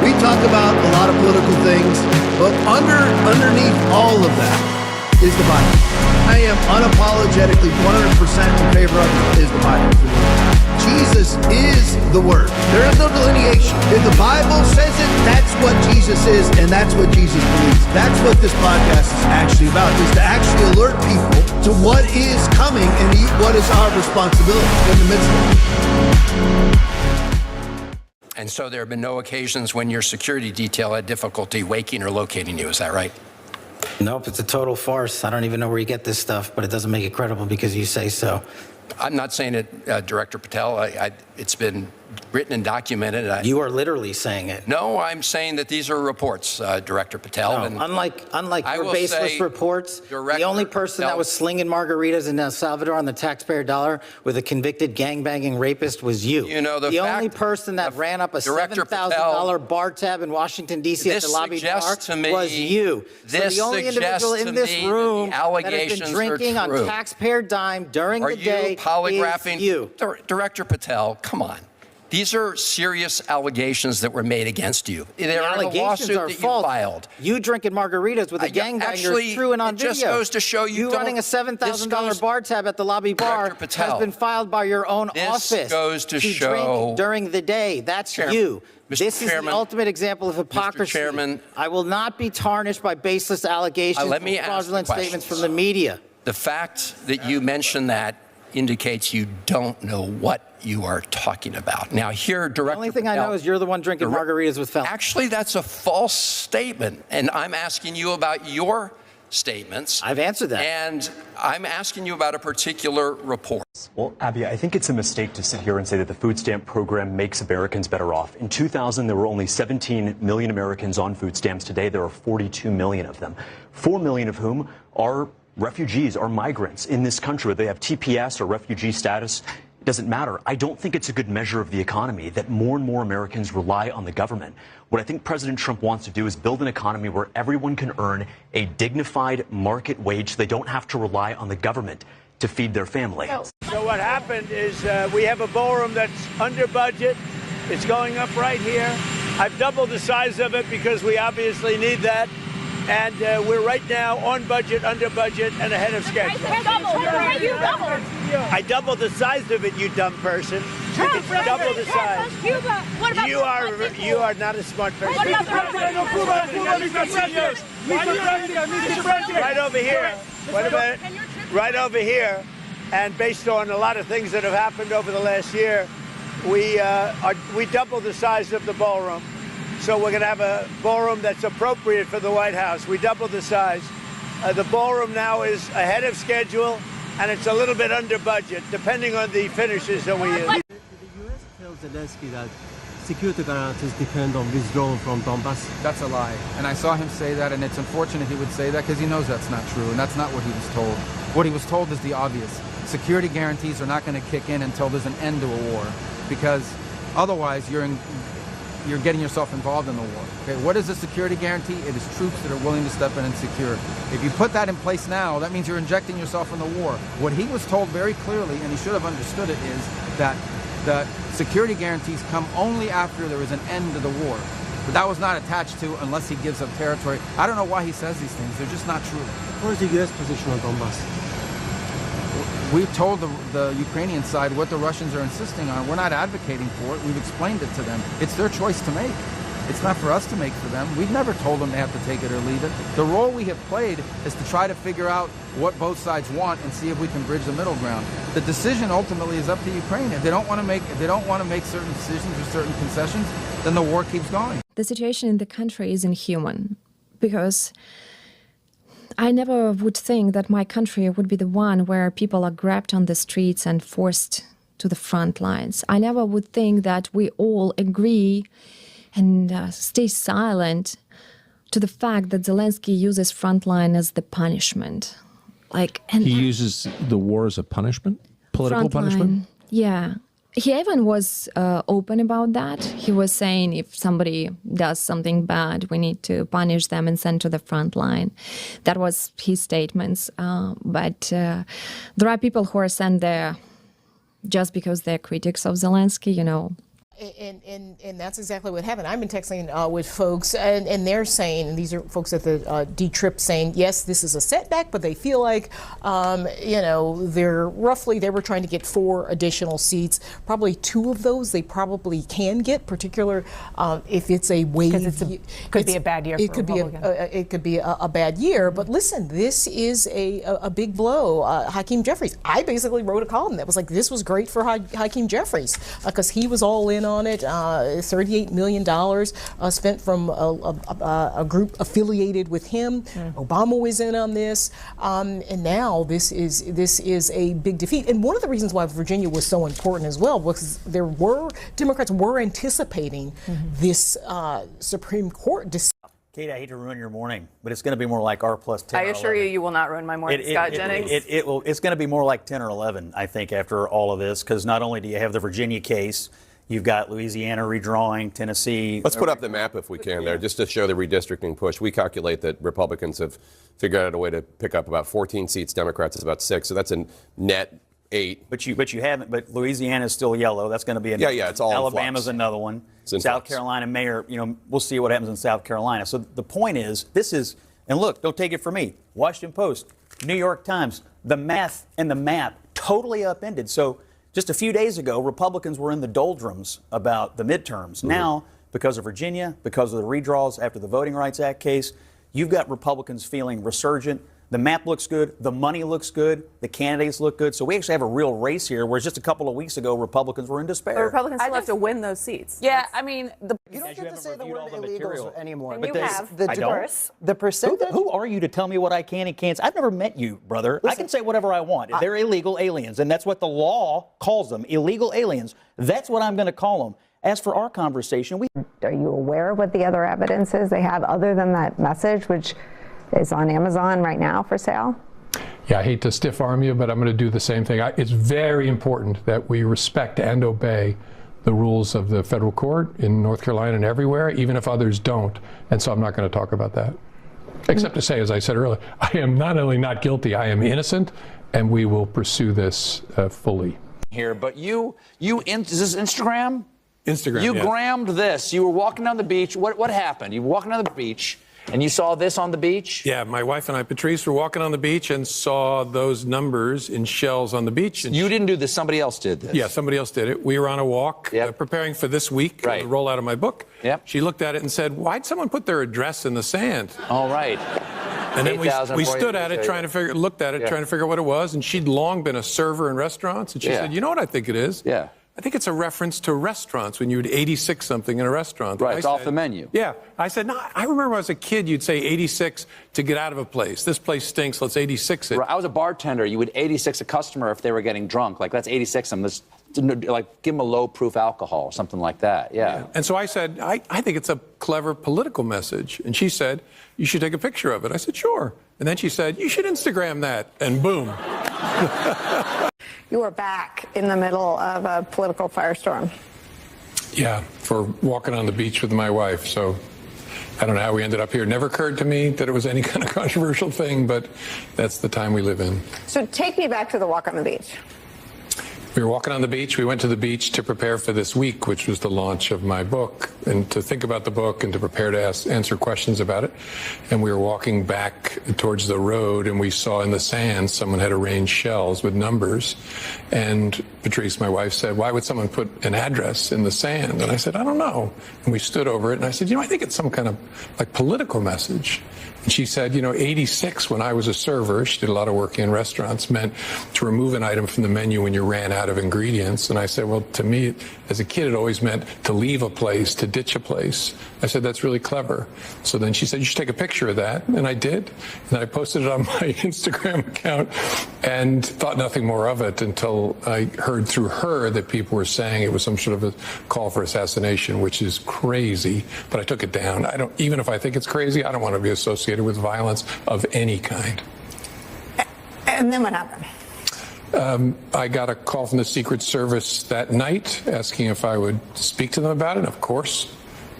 We talk about a lot of political things, but underneath all of that is the Bible. I am unapologetically 100% in favor of it is the Bible. Jesus is the Word. There is no delineation. If the Bible says it, that's what Jesus is, and that's what Jesus believes. That's what this podcast is actually about, is to actually alert people to what is coming and what is our responsibility in the midst of it. And so there have been no occasions when your security detail had difficulty waking or locating you. Is that right? Nope, it's a total farce. I don't even know where you get this stuff, but it doesn't make it credible because you say so. I'm not saying it, Director Patel. It's been written and documented. You are literally saying it. No, I'm saying that these are reports, Director Patel. No, and unlike your baseless reports, the only person that was slinging margaritas in El Salvador on the taxpayer dollar with a convicted gangbanging rapist was you. You know, the only person that ran up a $7,000 bar tab in Washington, D.C. at the lobby bar was you. So the only individual in this room that has been drinking on taxpayer dime during the day is you. Director Patel, come on. These are serious allegations that were made against you. They're in a lawsuit that you filed. You drinking margaritas with a gangbanger is true and on video. It just goes to show you running a $7,000 bar tab at the lobby bar has been filed by your own office. This goes to show drink during the day. That's you. This is the ultimate example of hypocrisy. Mr. Chairman, I will not be tarnished by baseless allegations and fraudulent statements from the media. The fact that you mentioned that indicates you don't know what you are talking about. Now, here, Director The only thing Patel, I know is you're the one drinking margaritas with felons. Actually, that's a false statement, and I'm asking you about your statements. I've answered that. And I'm asking you about a particular report. Well, Abby, I think it's a mistake to sit here and say that the food stamp program makes Americans better off. In 2000, there were only 17 million Americans on food stamps. Today, there are 42 million of them, 4 million of whom are refugees, are migrants in this country. They have TPS or refugee status. It doesn't matter. I don't think it's a good measure of the economy that more and more Americans rely on the government. What I think President Trump wants to do is build an economy where everyone can earn a dignified market wage so they don't have to rely on the government to feed their family. So what happened is we have a ballroom that's under budget. It's going up right here. I've doubled the size of it because we obviously need that. And we're right now on budget, under budget, and ahead of schedule. I doubled the size of it, you dumb person. It's double the size. You are not a smart person. Right over here. Wait a minute. Right over here. And based on a lot of things that have happened over the last year, we doubled the size of the ballroom. So we're going to have a ballroom that's appropriate for the White House. We doubled the size. The ballroom now is ahead of schedule, and it's a little bit under budget, depending on the finishes that we use. The U.S. tells Zelensky that security guarantees depend on withdrawal from Donbass. That's a lie. And I saw him say that, and it's unfortunate he would say that because he knows that's not true, and that's not what he was told. What he was told is the obvious. Security guarantees are not going to kick in until there's an end to a war, because otherwise you're getting yourself involved in the war. Okay, what is a security guarantee? It is troops that are willing to step in and secure. If you put that in place now, that means you're injecting yourself in the war. What he was told very clearly, and he should have understood it, is that the security guarantees come only after there is an end to the war. But that was not attached to unless he gives up territory. I don't know why he says these things. They're just not true. What is the U.S. position on Donbass? We've told the Ukrainian side what the Russians are insisting on. We're not advocating for it. We've explained it to them. It's their choice to make. It's not for us to make for them. We've never told them they have to take it or leave it. The role we have played is to try to figure out what both sides want and see if we can bridge the middle ground. The decision ultimately is up to Ukraine. If they don't want to make certain decisions or certain concessions, then the war keeps going. The situation in the country is inhuman because I never would think that my country would be the one where people are grabbed on the streets and forced to the front lines. I never would think that we all agree and stay silent to the fact that Zelensky uses frontline as the punishment. He uses the war as a punishment? Political punishment? Yeah. He even was open about that. He was saying if somebody does something bad, we need to punish them and send to the front line. That was his statements. But there are people who are sent there just because they're critics of Zelensky, And that's exactly what happened. I've been texting with folks, and they're saying, and these are folks at the D-Trip saying, yes, this is a setback, but they feel like, they were trying to get 4 additional seats. Probably 2 of those they probably can get, particular if it's a wave. Because it could be a bad year for Republicans. It could be a bad year. But listen, this is a big blow. Hakeem Jeffries, I basically wrote a column that was like, this was great for Hakeem Jeffries because he was all in on it. $38 million spent from a group affiliated with him. Obama was in on this, and now this is a big defeat. And one of the reasons why Virginia was so important as well was Democrats were anticipating this Supreme Court decision. Kate, I hate to ruin your morning, but it's going to be more like R plus 10. I assure you will not ruin my morning, Scott Jennings. It's going to be more like 10 or 11, I think, after all of this, because not only do you have the Virginia case, you've got Louisiana redrawing, Tennessee. Let's put up the map if we can there, just to show the redistricting push. We calculate that Republicans have figured out a way to pick up about 14 seats. Democrats is about 6, so that's a net 8. But you haven't. But Louisiana is still yellow. That's going to be it's all Alabama's another one. South Carolina mayor. We'll see what happens in South Carolina. So the point is, and look, don't take it from me. Washington Post, New York Times, the math and the map totally upended. So just a few days ago, Republicans were in the doldrums about the midterms. Now, because of Virginia, because of the redraws after the Voting Rights Act case, you've got Republicans feeling resurgent. The map looks good. The money looks good. The candidates look good. So we actually have a real race here, whereas just a couple of weeks ago, Republicans were in despair. The Republicans still have to win those seats. Yeah, I mean, you don't get to say the word illegals anymore. And you have. The percentage. Who are you to tell me what I can and can't? I've never met you, brother. Listen, I can say whatever I want. They're illegal aliens, and that's what the law calls them, illegal aliens. That's what I'm going to call them. As for our conversation, Are you aware of what the other evidence is they have other than that message, which is on Amazon right now for sale? Yeah, I hate to stiff arm you, but I'm going to do the same thing. It's very important that we respect and obey the rules of the federal court in North Carolina and everywhere, even if others don't. And so I'm not going to talk about that. Except to say, as I said earlier, I am not only not guilty, I am innocent, and we will pursue this fully. Here, but is this Instagram? Instagram, You yes. grammed this. You were walking down the beach. What happened? You were walking down the beach, and you saw this on the beach? Yeah, my wife and I, Patrice, were walking on the beach and saw those numbers in shells on the beach. And you didn't do this. Somebody else did this. Yeah, somebody else did it. We were on a walk preparing for this week, the rollout of my book. Yep. She looked at it and said, why'd someone put their address in the sand? All right. And then we stood at it, trying to figure out what it was. And she'd long been a server in restaurants. And she said, you know what I think it is? Yeah. I think it's a reference to restaurants when you would 86 something in a restaurant. Right, it's off the menu. Yeah. I said, no, I remember when I was a kid, you'd say 86 to get out of a place. This place stinks, let's 86 it. I was a bartender. You would 86 a customer if they were getting drunk. Like, let's 86 them. Like, give them a low-proof alcohol, something like that. Yeah. And so I said, I think it's a clever political message. And she said, you should take a picture of it. I said, sure. And then she said, you should Instagram that. And boom. You were back in the middle of a political firestorm. Yeah, for walking on the beach with my wife. So I don't know how we ended up here. It never occurred to me that it was any kind of controversial thing, but that's the time we live in. So take me back to the walk on the beach. We were walking on the beach. We went to the beach to prepare for this week, which was the launch of my book, and to think about the book and to prepare to answer questions about it. And we were walking back towards the road, and we saw in the sand someone had arranged shells with numbers. And Patrice, my wife, said, why would someone put an address in the sand? And I said, I don't know. And we stood over it, and I said, I think it's some kind of like political message. And she said, 86, when I was a server, she did a lot of work in restaurants, meant to remove an item from the menu when you ran out of ingredients. And I said, well, to me, as a kid, it always meant to leave a place, to ditch a place. I said, that's really clever. So then she said, you should take a picture of that. And I did. And I posted it on my Instagram account and thought nothing more of it until I heard through her that people were saying it was some sort of a call for assassination, which is crazy. But I took it down. Even if I think it's crazy, I don't want to be associated with violence of any kind. And then what happened? I got a call from the Secret Service that night asking if I would speak to them about it. Of course.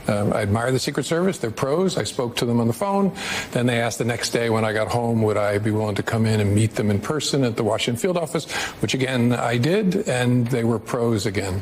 I admire the Secret Service. They're pros. I spoke to them on the phone. Then they asked the next day when I got home, would I be willing to come in and meet them in person at the Washington field office, which again, I did, and they were pros again.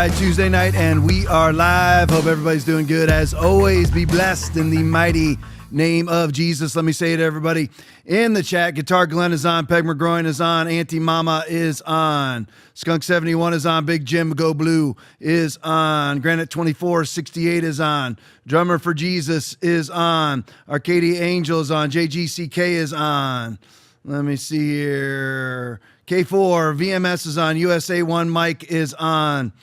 right, Tuesday night, and we are live. Hope everybody's doing good. As always, be blessed in the mighty name of Jesus. Let me say to everybody in the chat, Guitar Glenn is on, Peg McGroin is on, Auntie Mama is on, Skunk 71 is on, Big Jim Go Blue is on, Granite 2468 is on, Drummer for Jesus is on, Arcadia Angel is on, JGCK is on. Let me see here. K4, VMS is on, USA 1 Mike is on,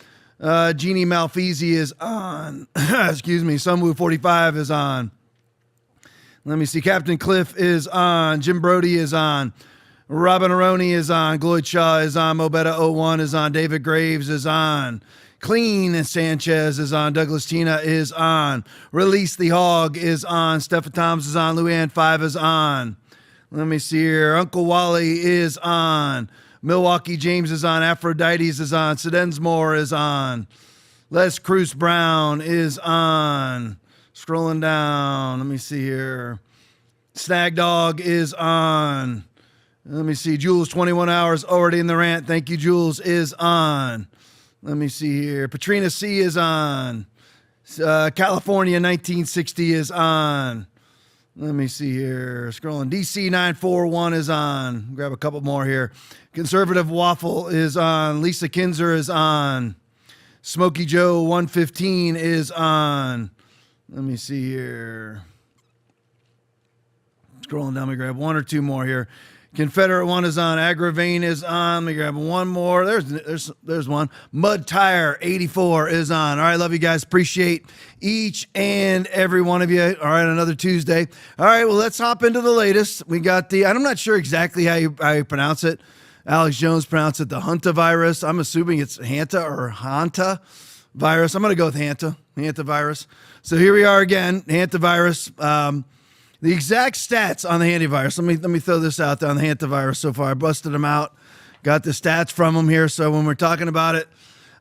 Jeannie Malfeasy is on, excuse me, Sunwoo 45 is on. Let me see. Captain Cliff is on. Jim Brody is on. Robin Aroni is on. Gloyd Shaw is on. Mobetta 01 is on. David Graves is on. Clean Sanchez is on. Douglas Tina is on. Release the Hog is on. Stephen Toms is on. Luann 5 is on. Let me see here. Uncle Wally is on. Milwaukee James is on. Aphrodites is on. Sedensmore is on. Les Cruz Brown is on. Scrolling down. Let me see here. Snag Dog is on. Let me see. Jules 21 hours already in the rant. Thank you, Jules is on. Let me see here. Patrina C is on. California 1960 is on. Let me see here. Scrolling. DC 941 is on. Grab a couple more here. Conservative Waffle is on. Lisa Kinzer is on. Smokey Joe 115 is on. Let me see here. Scrolling down, let me grab one or two more here. Confederate 1 is on. Agravane is on. Let me grab one more. There's one. Mud Tire 84 is on. All right, love you guys. Appreciate each and every one of you. All right, another Tuesday. All right, well, let's hop into the latest. We got I'm not sure exactly how you pronounce it. Alex Jones pronounced it the Hanta virus. I'm assuming it's Hanta or Hanta virus. I'm going to go with Hanta virus. So here we are again, hantavirus. The exact stats on the hantavirus. Let me throw this out there on the hantavirus so far. I busted them out, got the stats from them here. So when we're talking about it,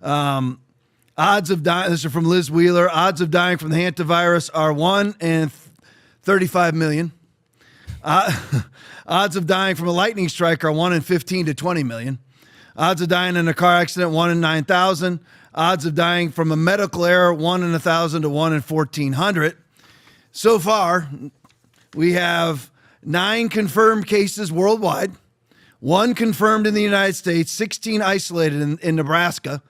odds of dying. This is from Liz Wheeler. Odds of dying from the hantavirus are 1 in 35 million. Odds of dying from a lightning strike are 1 in 15 to 20 million. Odds of dying in a car accident 1 in 9,000. Odds of dying from a medical error, 1 in 1,000 to 1 in 1,400. So far, we have 9 confirmed cases worldwide, 1 confirmed in the United States, 16 isolated in Nebraska.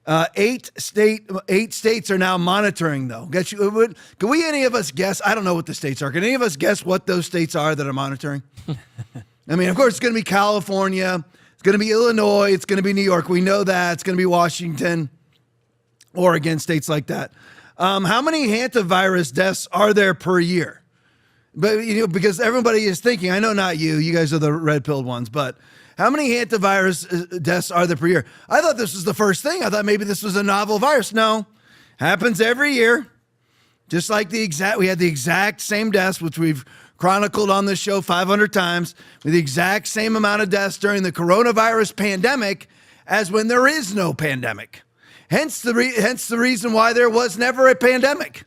8 states are now monitoring, though. Can we, any of us guess? I don't know what the states are. Can any of us guess what those states are that are monitoring? I mean, of course, it's going to be California. It's going to be Illinois. It's going to be New York. We know that. It's going to be Washington. Oregon, states like that. How many hantavirus deaths are there per year? But because everybody is thinking, I know not you guys are the red-pilled ones, but how many hantavirus deaths are there per year? I thought this was the first thing. I thought maybe this was a novel virus. No, happens every year. Just like we had the exact same deaths, which we've chronicled on this show 500 times, with the exact same amount of deaths during the coronavirus pandemic as when there is no pandemic. Hence the reason why there was never a pandemic,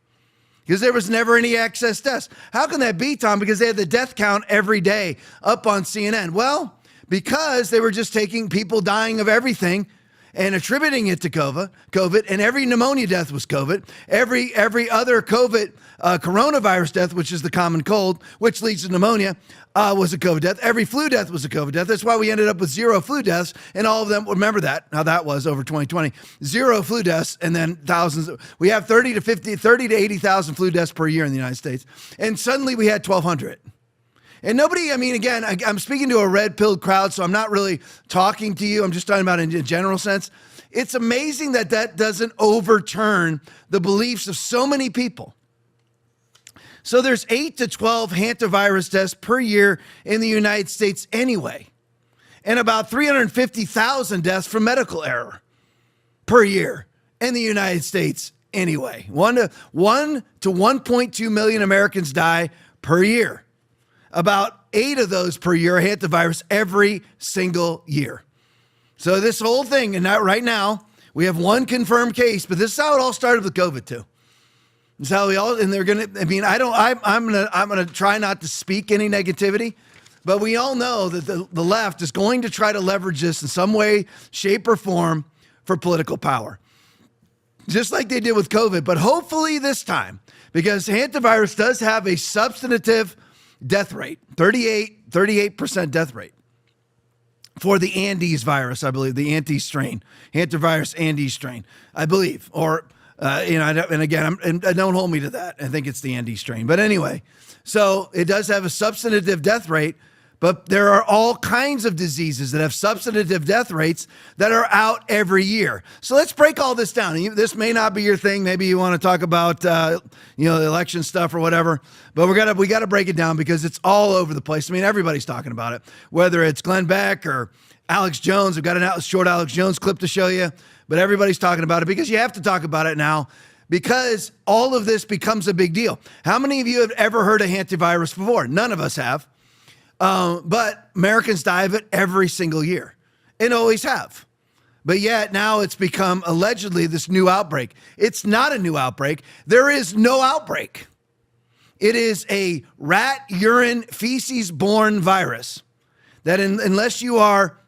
because there was never any excess deaths. How can that be, Tom? Because they had the death count every day up on CNN. Well, because they were just taking people dying of everything and attributing it to COVID, and every pneumonia death was COVID. Every other COVID coronavirus death, which is the common cold, which leads to pneumonia, was a COVID death. Every flu death was a COVID death. That's why we ended up with 0 flu deaths, and all of them, remember that, how that was over 2020. 0 flu deaths, and then thousands. We have 30 to 80,000 flu deaths per year in the United States. And suddenly we had 1,200. And nobody, I mean, again, I'm speaking to a red-pilled crowd, so I'm not really talking to you. I'm just talking about in a general sense. It's amazing that doesn't overturn the beliefs of so many people. So there's 8 to 12 hantavirus deaths per year in the United States anyway, and about 350,000 deaths from medical error per year in the United States anyway. 1 to 1.2 million Americans die per year. About 8 of those per year are hantavirus every single year. So this whole thing, and right now, we have 1 confirmed case, but this is how it all started with COVID too. This is how we all, and they're gonna, I mean, I'm gonna try not to speak any negativity, but we all know that the left is going to try to leverage this in some way, shape, or form for political power. just like they did with COVID, but hopefully this time, because hantavirus does have a substantive death rate, 38% death rate for the Andes virus, I believe, the Andes strain, hantavirus Andes strain, I believe, or and again, don't hold me to that. I think it's the Andes strain, but anyway, so it does have a substantive death rate. But there are all kinds of diseases that have substantive death rates that are out every year. So let's break all this down. This may not be your thing. Maybe you want to talk about the election stuff or whatever. But we got to break it down because it's all over the place. I mean, everybody's talking about it, whether it's Glenn Beck or Alex Jones. We've got a short Alex Jones clip to show you, but everybody's talking about it because you have to talk about it now because all of this becomes a big deal. How many of you have ever heard of hantavirus before? None of us have. But Americans die of it every single year and always have. But yet now it's become allegedly this new outbreak. It's not a new outbreak. There is no outbreak. It is a rat urine feces-borne virus that unless you are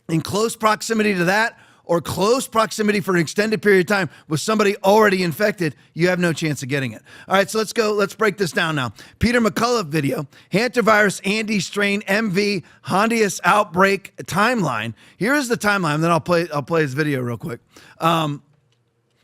in close proximity to that or close proximity for an extended period of time with somebody already infected, you have no chance of getting it. All right, so let's break this down now. Peter McCullough video, hantavirus Andes strain MV Hondius outbreak timeline. Here is the timeline, and then I'll play his video real quick.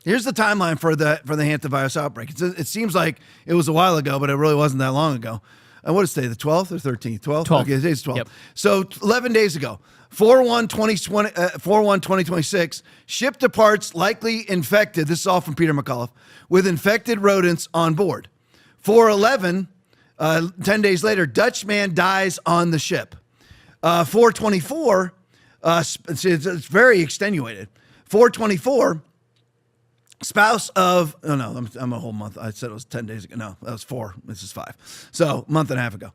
Here's the timeline for the hantavirus outbreak. It seems like it was a while ago, but it really wasn't that long ago. What did it say, the 12th or 13th? 12th? 12th. Okay, today's 12th. Yep. So 11 days ago, 4/1/2026, ship to parts likely infected, this is all from Peter McCullough, with infected rodents on board. 4/11, 10 days later, Dutch man dies on the ship. 4/24, it's very extenuated. 4/24, spouse of, I'm a whole month. I said it was 10 days ago. No, that was 4. This is 5. So a month and a half ago.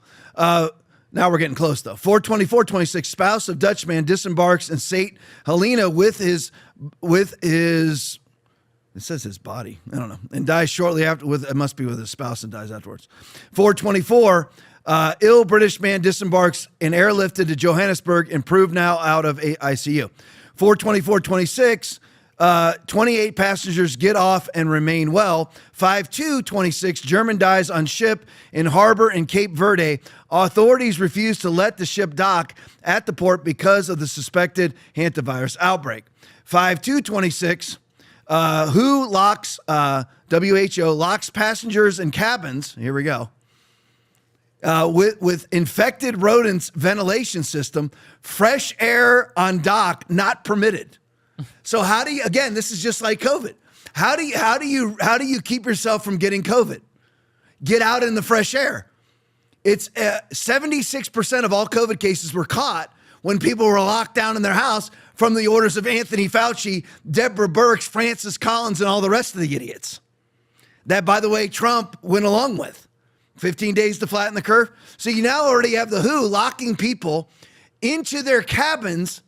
Now we're getting close though. 4/24/26, spouse of Dutch man disembarks in St. Helena with his, it says his body, I don't know, and dies shortly after, it must be with his spouse and dies afterwards. 4/24, ill British man disembarks and airlifted to Johannesburg, improved now out of ICU. 4/24/26, 28 passengers get off and remain well. 5/2/26, German dies on ship in harbor in Cape Verde. Authorities refuse to let the ship dock at the port because of the suspected hantavirus outbreak. 5/2/26, WHO locks passengers in cabins. Here we go. With infected rodents ventilation system, fresh air on dock not permitted. So how do you, again, this is just like COVID. How do you keep yourself from getting COVID? Get out in the fresh air. It's 76% of all COVID cases were caught when people were locked down in their house from the orders of Anthony Fauci, Deborah Birx, Francis Collins, and all the rest of the idiots. That, by the way, Trump went along with. 15 days to flatten the curve. So you now already have the WHO locking people into their cabins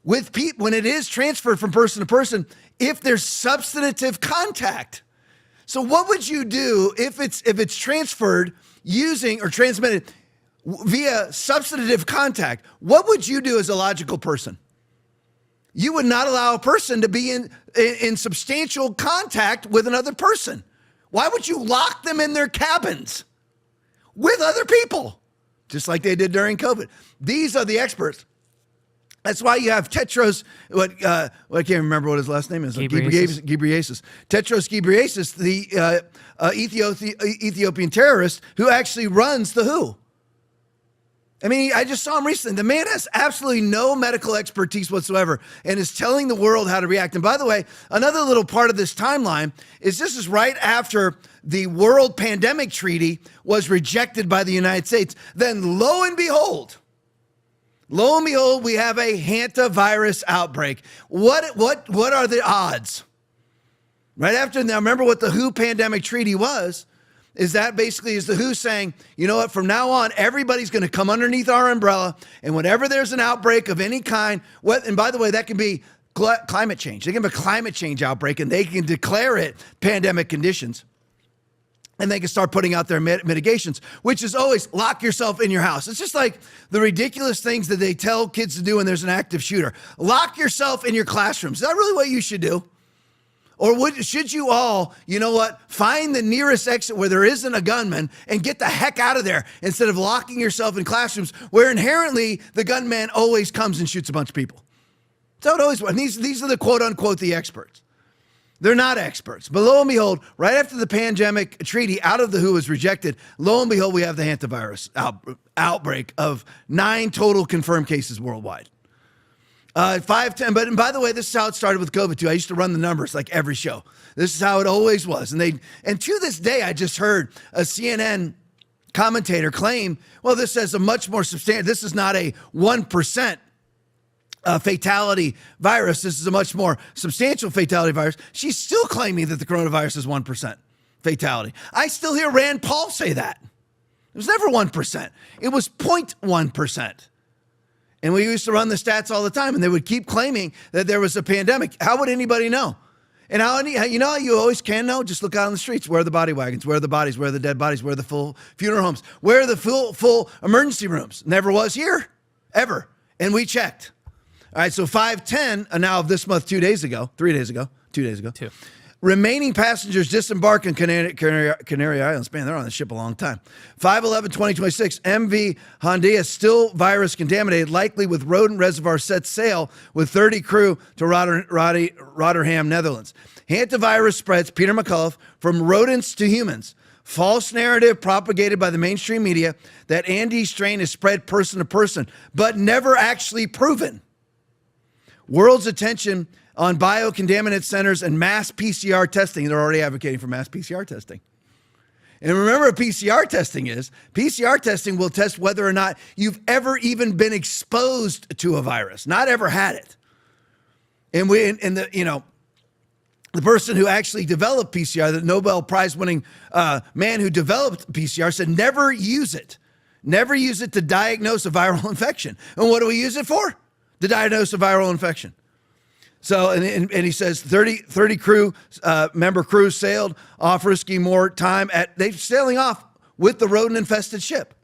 with people when it is transferred from person to person if there's substantive contact. So what would you do if it's transferred using or transmitted via substantive contact? What would you do as a logical person? You would not allow a person to be in substantial contact with another person. Why would you lock them in their cabins with other people, just like they did during COVID? These are the experts. That's why you have Tedros, I can't remember what his last name is. Ghebreyesus. Tedros Ghebreyesus, the Ethiopian terrorist who actually runs the WHO. I mean, I just saw him recently. The man has absolutely no medical expertise whatsoever and is telling the world how to react. And by the way, another little part of this timeline is this is right after the World Pandemic Treaty was rejected by the United States. Then lo and behold, we have a hantavirus outbreak. What are the odds? Right after, now remember what the WHO pandemic treaty was, is that basically is the WHO saying, you know what, from now on, everybody's going to come underneath our umbrella, and whenever there's an outbreak of any kind, and by the way, that can be climate change. They can have a climate change outbreak, and they can declare it pandemic conditions. And they can start putting out their mitigations, which is always lock yourself in your house. It's just like the ridiculous things that they tell kids to do when there's an active shooter. Lock yourself in your classrooms. Is that really what you should do? Or should you all, you know what, find the nearest exit where there isn't a gunman and get the heck out of there instead of locking yourself in classrooms where inherently the gunman always comes and shoots a bunch of people. That's how it always was. And these are the quote unquote the experts. They're not experts. But lo and behold, right after the pandemic treaty out of the WHO was rejected, lo and behold, we have the hantavirus outbreak of 9 total confirmed cases worldwide. 510, but by the way, this is how it started with COVID too. I used to run the numbers like every show. This is how it always was. And to this day, I just heard a CNN commentator claim, well, this is a much more substantial, this is not a 1% fatality virus. This is a much more substantial fatality virus. She's still claiming that the coronavirus is 1% fatality. I still hear Rand Paul say that. It was never 1%. It was 0.1%. And we used to run the stats all the time, and they would keep claiming that there was a pandemic. How would anybody know? And you know how you always can know? Just look out on the streets. Where are the body wagons? Where are the bodies? Where are the dead bodies? Where are the full funeral homes? Where are the full emergency rooms? Never was here, ever. And we checked. All right, so 510, now of this month, 2 days ago. Remaining passengers disembark in Canary Islands. Man, they're on the ship a long time. 5/11/2026, MV Hondia still virus contaminated, likely with rodent reservoir, set sail with 30 crew to Rotterdam, Netherlands. Hantavirus spreads, Peter McCullough, from rodents to humans. False narrative propagated by the mainstream media that Andes strain is spread person to person, but never actually proven. World's attention on biocontaminant centers and mass PCR testing. They're already advocating for mass PCR testing. And remember what PCR testing is. PCR testing will test whether or not you've ever even been exposed to a virus, not ever had it. And the person who actually developed PCR, the Nobel Prize winning man who developed PCR, said never use it. Never use it to diagnose a viral infection. And what do we use it for? To diagnose a viral infection. So, and he says 30 crew, member crews sailed off, risking more time they're sailing off with the rodent infested ship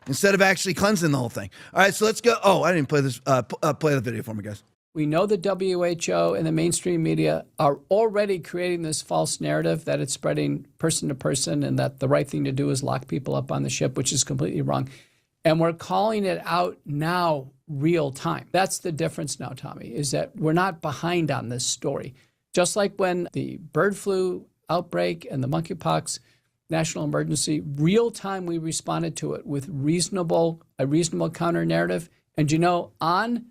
instead of actually cleansing the whole thing. All right, so let's go. Oh, I didn't play this, play the video for me, guys. We know the WHO and the mainstream media are already creating this false narrative that it's spreading person to person and that the right thing to do is lock people up on the ship, which is completely wrong. And we're calling it out now real time. That's the difference now, Tommy, is that we're not behind on this story. Just like when the bird flu outbreak and the monkeypox national emergency, real time we responded to it with a reasonable counter narrative. And on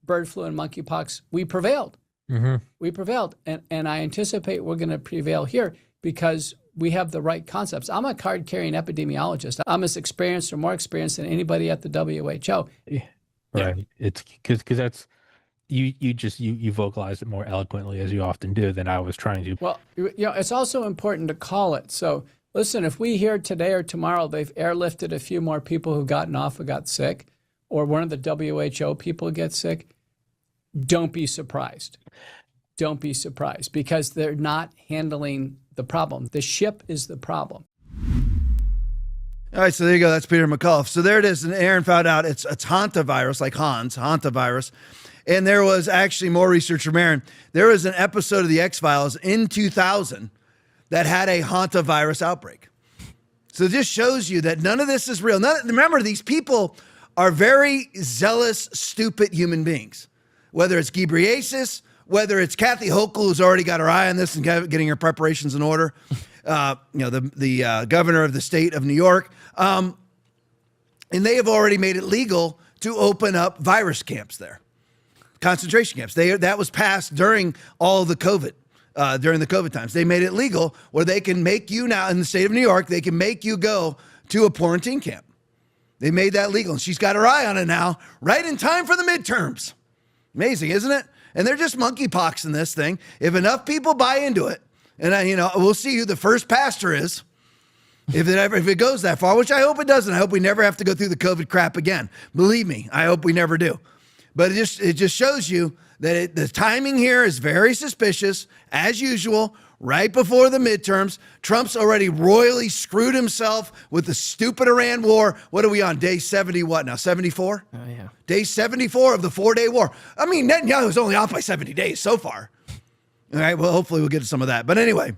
bird flu and monkeypox, we prevailed. Mm-hmm. We prevailed. And I anticipate we're going to prevail here because we have the right concepts. I'm a card-carrying epidemiologist. I'm as experienced or more experienced than anybody at the WHO. Yeah, right. Yeah. It's because that's you vocalize it more eloquently as you often do than I was trying to. Well, it's also important to call it. So listen, if we hear today or tomorrow they've airlifted a few more people who've gotten off who got sick, or one of the WHO people gets sick, don't be surprised. Don't be surprised because they're not handling the problem. The ship is the problem. All right, so there you go. That's Peter McCullough. So there it is. And Aaron found out it's hantavirus, like hantavirus. And there was actually more research from Aaron. There was an episode of The X-Files in 2000 that had a hantavirus outbreak. So this shows you that none of this is real. Remember, these people are very zealous, stupid human beings. Whether it's Ghebreyesus, whether it's Kathy Hochul, who's already got her eye on this and getting her preparations in order, the governor of the state of New York, and they have already made it legal to open up virus camps there, concentration camps. That was passed during all the COVID, during the COVID times. They made it legal where they can make you now in the state of New York, they can make you go to a quarantine camp. They made that legal, and she's got her eye on it now, right in time for the midterms. Amazing, isn't it? And they're just monkeypox in this thing. If enough people buy into it, and we'll see who the first pastor is, if it goes that far, which I hope it doesn't. I hope we never have to go through the COVID crap again. Believe me, I hope we never do. But it just shows you that the timing here is very suspicious, as usual. Right before the midterms, Trump's already royally screwed himself with the stupid Iran war. What are we on? Day 70 what now? 74? Oh, yeah. Day 74 of the 4-day war. I mean, Netanyahu's only out by 70 days so far. All right, well, hopefully we'll get to some of that. But anyway,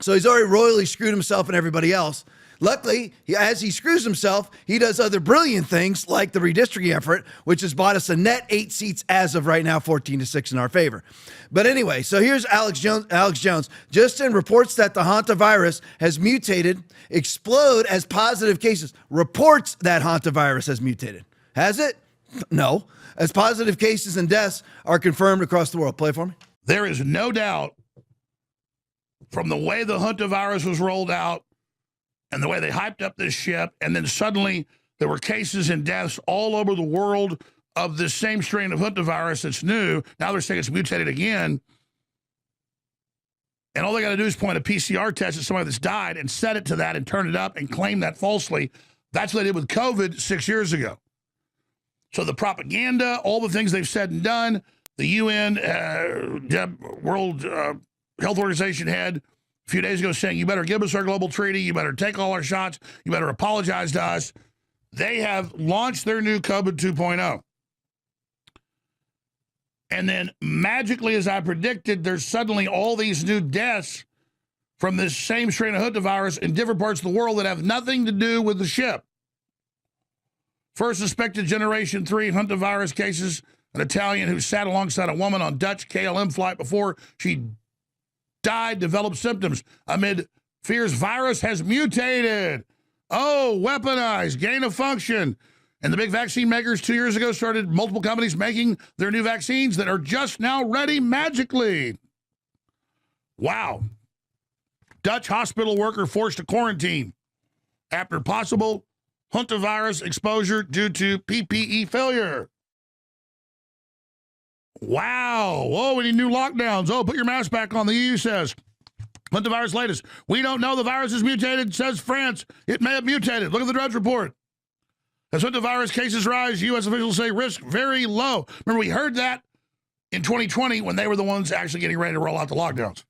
so he's already royally screwed himself and everybody else. Luckily, as he screws himself, he does other brilliant things like the redistricting effort, which has bought us a net 8 seats as of right now, 14-6 in our favor. But anyway, so here's Alex Jones. Justin reports that the hantavirus has mutated, explode as positive cases. Reports that hantavirus has mutated. Has it? No. As positive cases and deaths are confirmed across the world. Play it for me. There is no doubt from the way the hantavirus was rolled out and the way they hyped up this shit, and then suddenly there were cases and deaths all over the world of this same strain of hantavirus that's new. Now they're saying it's mutated again. And all they got to do is point a PCR test at somebody that's died and set it to that and turn it up and claim that falsely. That's what they did with COVID 6 years ago. So the propaganda, all the things they've said and done, the UN, World Health Organization head, a few days ago saying, you better give us our global treaty, you better take all our shots, you better apologize to us. They have launched their new COVID 2.0. And then magically, as I predicted, there's suddenly all these new deaths from this same strain of hantavirus in different parts of the world that have nothing to do with the ship. First suspected generation 3 hantavirus cases, an Italian who sat alongside a woman on Dutch KLM flight before she died, developed symptoms amid fears virus has mutated. Oh, weaponized, gain of function. And the big vaccine makers 2 years ago started multiple companies making their new vaccines that are just now ready magically. Wow. Dutch hospital worker forced to quarantine after possible hantavirus exposure due to PPE failure. Wow. Whoa, we need new lockdowns. Oh, put your mask back on, the EU says. Hantavirus latest. We don't know the virus is mutated, says France. It may have mutated. Look at the Drudge Report. As hantavirus cases rise, U.S. officials say risk very low. Remember, we heard that in 2020 when they were the ones actually getting ready to roll out the lockdowns.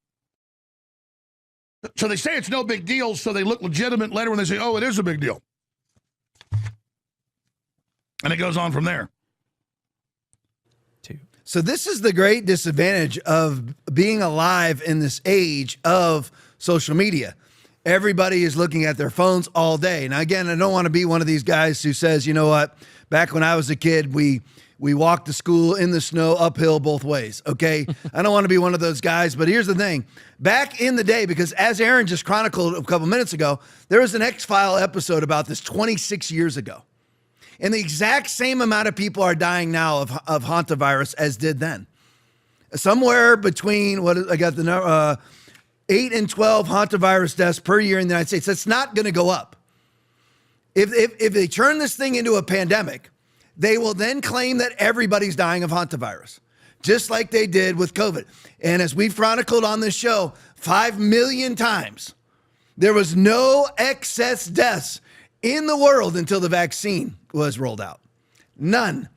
So they say it's no big deal, so they look legitimate later when they say, oh, it is a big deal. And it goes on from there. So this is the great disadvantage of being alive in this age of social media. Everybody is looking at their phones all day. Now, again, I don't want to be one of these guys who says, you know what, back when I was a kid, we walked to school in the snow uphill both ways, okay? I don't want to be one of those guys, but here's the thing. Back in the day, because as Aaron just chronicled a couple minutes ago, there was an X-File episode about this 26 years ago. And the exact same amount of people are dying now of hantavirus as did then. Somewhere between, 8 and 12 hantavirus deaths per year in the United States. That's not going to go up. If they turn this thing into a pandemic, they will then claim that everybody's dying of hantavirus, just like they did with COVID. And as we've chronicled on this show 5 million times, there was no excess deaths in the world until the vaccine was rolled out. None.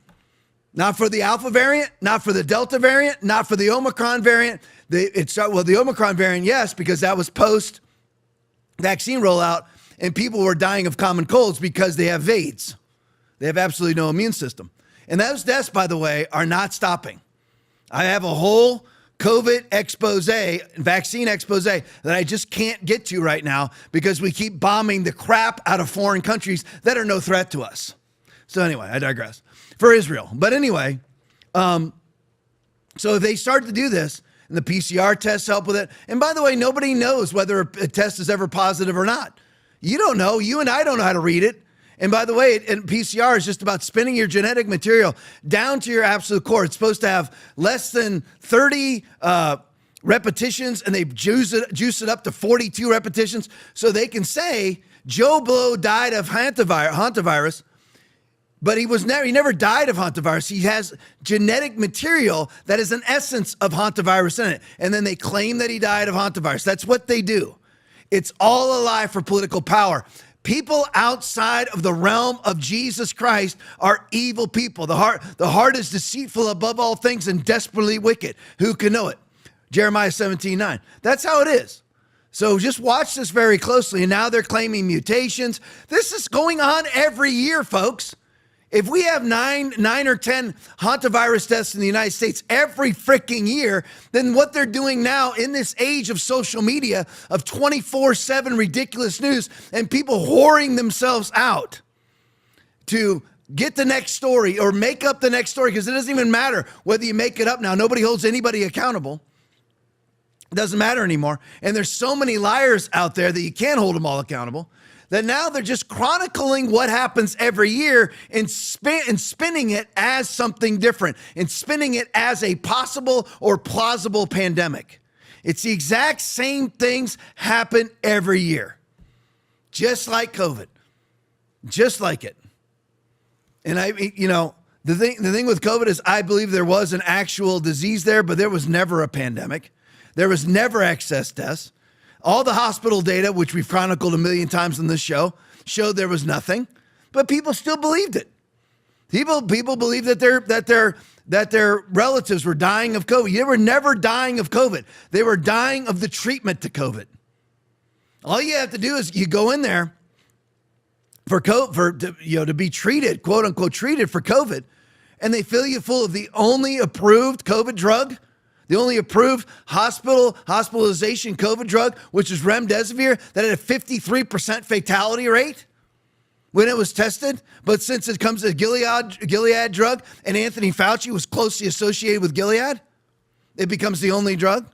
Not for the Alpha variant, not for the Delta variant, not for the Omicron variant. The Omicron variant, yes, because that was post-vaccine rollout, and people were dying of common colds because they have AIDS. They have absolutely no immune system. And those deaths, by the way, are not stopping. I have a whole COVID expose, vaccine expose that I just can't get to right now because we keep bombing the crap out of foreign countries that are no threat to us. So anyway, I digress. For Israel. But anyway, so if they start to do this, and the PCR tests help with it, and by the way, nobody knows whether a test is ever positive or not. You don't know. You and I don't know how to read it. And by the way, PCR is just about spinning your genetic material down to your absolute core. It's supposed to have less than 30 repetitions, and they juice it up to 42 repetitions so they can say Joe Blow died of hantavirus, but he never died of hantavirus. He has genetic material that is an essence of hantavirus in it. And then they claim that he died of hantavirus. That's what they do. It's all a lie for political power. People outside of the realm of Jesus Christ are evil people. The heart is deceitful above all things and desperately wicked. Who can know it? Jeremiah 17:9. That's how it is. So just watch this very closely. And now they're claiming mutations. This is going on every year, folks. If we have nine or 10 hantavirus deaths in the United States every freaking year, then what they're doing now in this age of social media, of 24/7 ridiculous news and people whoring themselves out to get the next story or make up the next story, because it doesn't even matter whether you make it up now. Nobody holds anybody accountable. It doesn't matter anymore. And there's so many liars out there that you can't hold them all accountable, that now they're just chronicling what happens every year and spinning it as something different and spinning it as a possible or plausible pandemic. It's the exact same things happen every year, just like COVID, just like it. And the thing with COVID is I believe there was an actual disease there, but there was never a pandemic. There was never excess deaths. All the hospital data, which we've chronicled a million times on this show, showed there was nothing, but people still believed it. People believed that their relatives were dying of COVID. They were never dying of COVID. They were dying of the treatment to COVID. All you have to do is you go in there to be treated, quote unquote, treated for COVID, and they fill you full of the only approved COVID drug, the only approved hospitalization COVID drug, which is remdesivir, that had a 53% fatality rate when it was tested. But since it comes to a Gilead drug, and Anthony Fauci was closely associated with Gilead, it becomes the only drug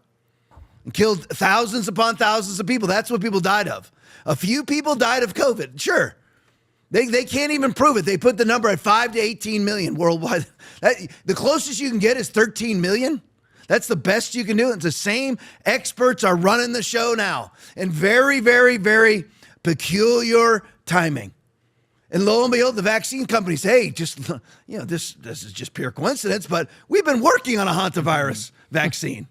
and killed thousands upon thousands of people. That's what people died of. A few people died of COVID, sure. They can't even prove it. They put the number at 5 to 18 million worldwide. The closest you can get is 13 million. That's the best you can do. It's the same experts are running the show now, and very, very, very peculiar timing. And lo and behold, the vaccine companies, hey, this is just pure coincidence, but we've been working on a hantavirus vaccine.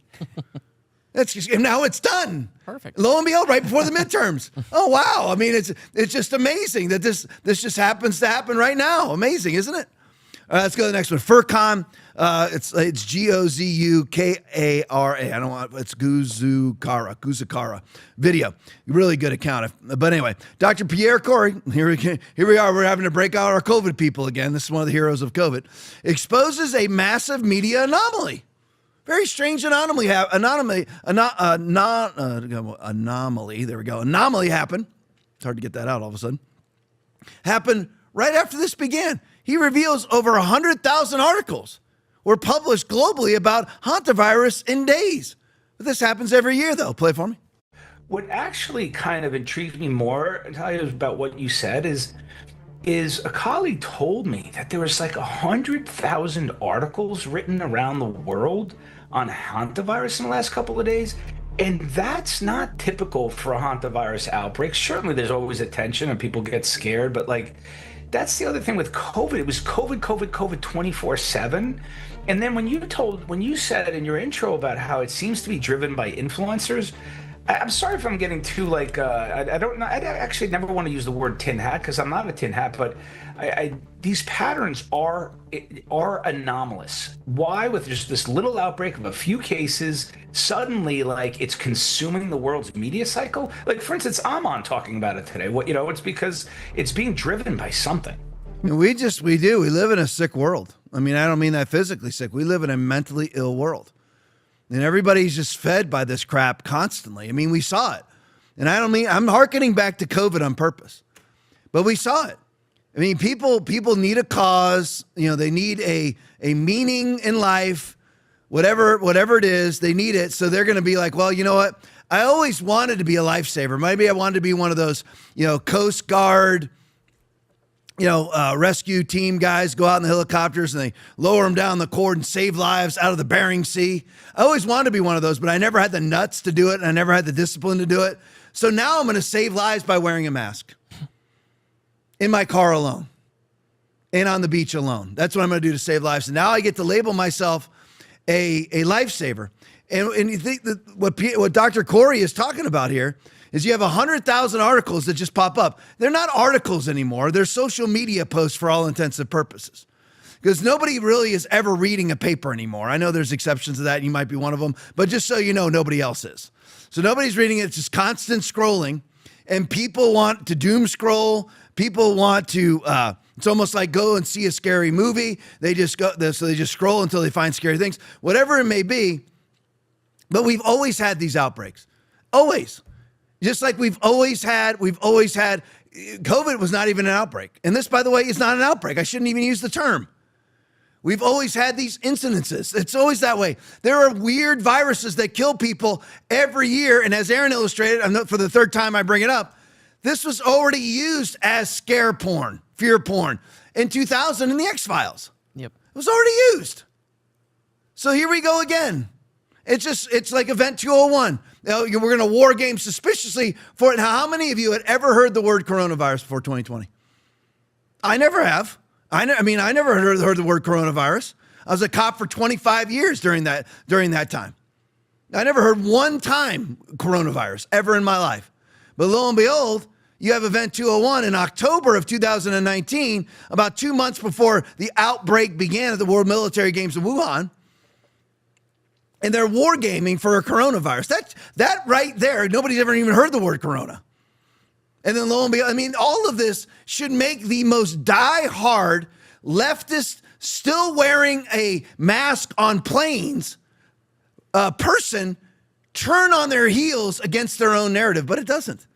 And now it's done. Perfect. Lo and behold, right before the midterms. Oh, wow. I mean, it's just amazing that this just happens to happen right now. Amazing, isn't it? Let's go to the next one. Furcon. It's Guzukara. It's Guzukara video. Really good account. But anyway, Dr. Pierre Corey, here we are. We're having to break out our COVID people again. This is one of the heroes of COVID. Exposes a massive media anomaly. Very strange anomaly. There we go. Anomaly happened. It's hard to get that out all of a sudden. Happened right after this began. He reveals over 100,000 articles were published globally about hantavirus in days. But this happens every year, though. Play for me. What actually kind of intrigued me more, Talia, about what you said is a colleague told me that there was like 100,000 articles written around the world on hantavirus in the last couple of days. And that's not typical for a hantavirus outbreak. Certainly there's always attention and people get scared, but that's the other thing with COVID. It was COVID 24/7. And then when you said in your intro about how it seems to be driven by influencers, I'm sorry if I'm getting too I don't know. I actually never want to use the word tin hat because I'm not a tin hat, but these patterns are anomalous. Why, with just this little outbreak of a few cases, suddenly it's consuming the world's media cycle? For instance, I'm on talking about it today. It's because it's being driven by something. We do. We live in a sick world. I mean, I don't mean that physically sick. We live in a mentally ill world. And everybody's just fed by this crap constantly. I mean, we saw it. And I'm hearkening back to COVID on purpose. But we saw it. I mean, people need a cause. They need a meaning in life, whatever it is, they need it. So they're going to be like, well, you know what? I always wanted to be a lifesaver. Maybe I wanted to be one of those, Coast Guard, rescue team guys go out in the helicopters and they lower them down the cord and save lives out of the Bering Sea. I always wanted to be one of those, but I never had the nuts to do it. And I never had the discipline to do it. So now I'm going to save lives by wearing a mask in my car alone and on the beach alone. That's what I'm going to do to save lives. And now I get to label myself a lifesaver. And you think that what Dr. Corey is talking about here is you have 100,000 articles that just pop up. They're not articles anymore. They're social media posts for all intents and purposes. Because nobody really is ever reading a paper anymore. I know there's exceptions to that, and you might be one of them. But just so you know, nobody else is. So nobody's reading it. It's just constant scrolling. And people want to doom scroll. People want to It's almost like go and see a scary movie. They just scroll until they find scary things, whatever it may be. But we've always had these outbreaks, always. Just like we've always had, COVID was not even an outbreak. And this, by the way, is not an outbreak. I shouldn't even use the term. We've always had these incidences. It's always that way. There are weird viruses that kill people every year. And as Aaron illustrated, for the third time I bring it up, this was already used as scare porn, fear porn in 2000 in the X-Files. Yep. It was already used. So here we go again. It's like Event 201. We're going to war game suspiciously for it. Now, how many of you had ever heard the word coronavirus before 2020? I never have. I never heard the word coronavirus. I was a cop for 25 years during that time. I never heard one time coronavirus ever in my life. But lo and behold, you have Event 201 in October of 2019, about 2 months before the outbreak began at the World Military Games in Wuhan. And they're wargaming for a coronavirus. That right there, nobody's ever even heard the word corona. And then lo and behold, all of this should make the most die-hard leftist, still wearing a mask on planes, person turn on their heels against their own narrative, but it doesn't.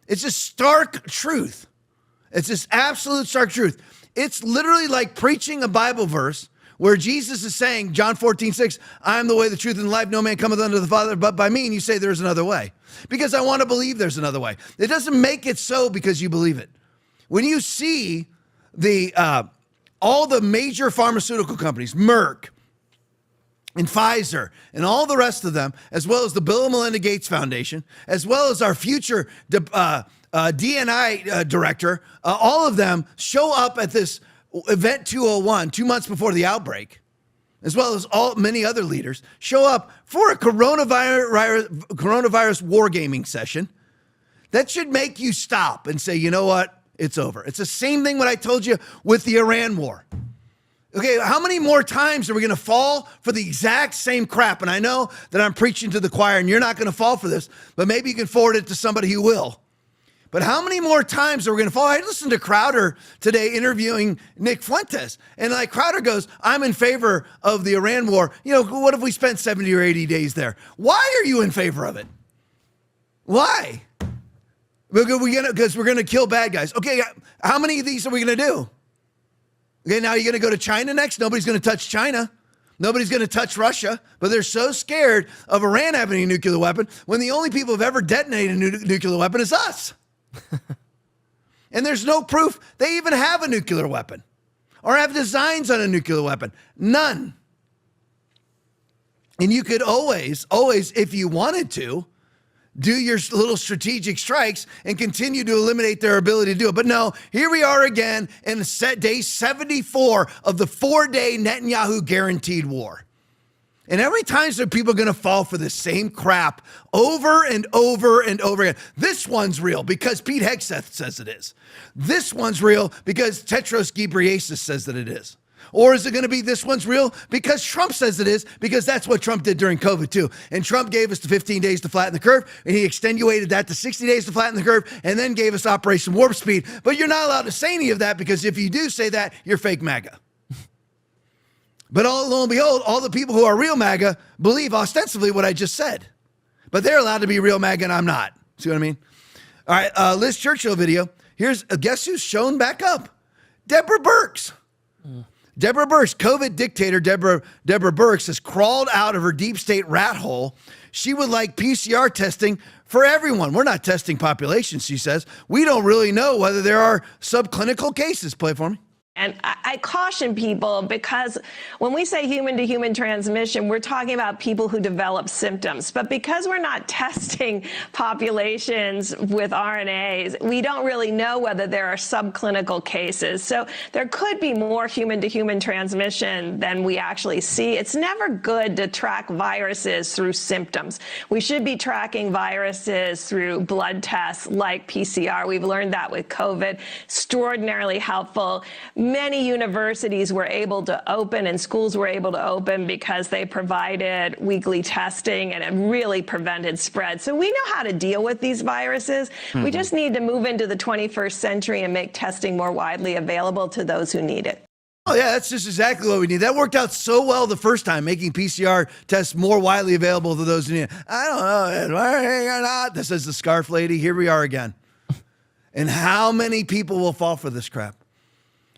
It's just stark truth. It's just absolute stark truth. It's literally like preaching a Bible verse where Jesus is saying, John 14:6, I am the way, the truth, and the life. No man cometh unto the Father but by me. And you say there's another way. Because I want to believe there's another way. It doesn't make it so because you believe it. When you see all the major pharmaceutical companies, Merck and Pfizer and all the rest of them, as well as the Bill and Melinda Gates Foundation, as well as our future DNI director, all of them show up at this Event 201, 2 months before the outbreak, as well as many other leaders, show up for a coronavirus wargaming session. That should make you stop and say, you know what? It's over. It's the same thing what I told you with the Iran war. Okay, how many more times are we going to fall for the exact same crap? And I know that I'm preaching to the choir and you're not going to fall for this, but maybe you can forward it to somebody who will. But how many more times are we going to fall? I listened to Crowder today interviewing Nick Fuentes. And like Crowder goes, I'm in favor of the Iran war. What if we spent 70 or 80 days there? Why are you in favor of it? Why? Because we're going to kill bad guys. Okay, how many of these are we going to do? Okay, now you're going to go to China next? Nobody's going to touch China. Nobody's going to touch Russia. But they're so scared of Iran having a nuclear weapon when the only people who've ever detonated a nuclear weapon is us. And there's no proof they even have a nuclear weapon or have designs on a nuclear weapon. None. And you could always, if you wanted to, do your little strategic strikes and continue to eliminate their ability to do it. But no, here we are again in day 74 of the 4-day Netanyahu guaranteed war. And how many times are people going to fall for the same crap over and over and over again? This one's real because Pete Hegseth says it is. This one's real because Tedros Ghebreyesus says that it is. Or is it going to be this one's real because Trump says it is, because that's what Trump did during COVID too. And Trump gave us the 15 days to flatten the curve, and he extenuated that to 60 days to flatten the curve, and then gave us Operation Warp Speed. But you're not allowed to say any of that, because if you do say that, you're fake MAGA. But lo and behold, all the people who are real MAGA believe ostensibly what I just said. But they're allowed to be real MAGA and I'm not. See what I mean? All right, Liz Churchill video. Here's, guess who's shown back up? Deborah Birx. Deborah Birx, COVID dictator Deborah Birx has crawled out of her deep state rat hole. She would like PCR testing for everyone. We're not testing populations, she says. We don't really know whether there are subclinical cases. Play it for me. And I caution people, because when we say human-to-human transmission, we're talking about people who develop symptoms. But because we're not testing populations with RNAs, we don't really know whether there are subclinical cases. So there could be more human-to-human transmission than we actually see. It's never good to track viruses through symptoms. We should be tracking viruses through blood tests like PCR. We've learned that with COVID. Extraordinarily helpful. many universities were able to open and schools were able to open because they provided weekly testing and it really prevented spread. So we know how to deal with these viruses. We just need to move into the 21st century and make testing more widely available to those who need it. Oh, yeah, that's just exactly what we need. That worked out so well the first time, making PCR tests more widely available to those who need it. I don't know, or not. This is the scarf lady. Here we are again. And how many people will fall for this crap?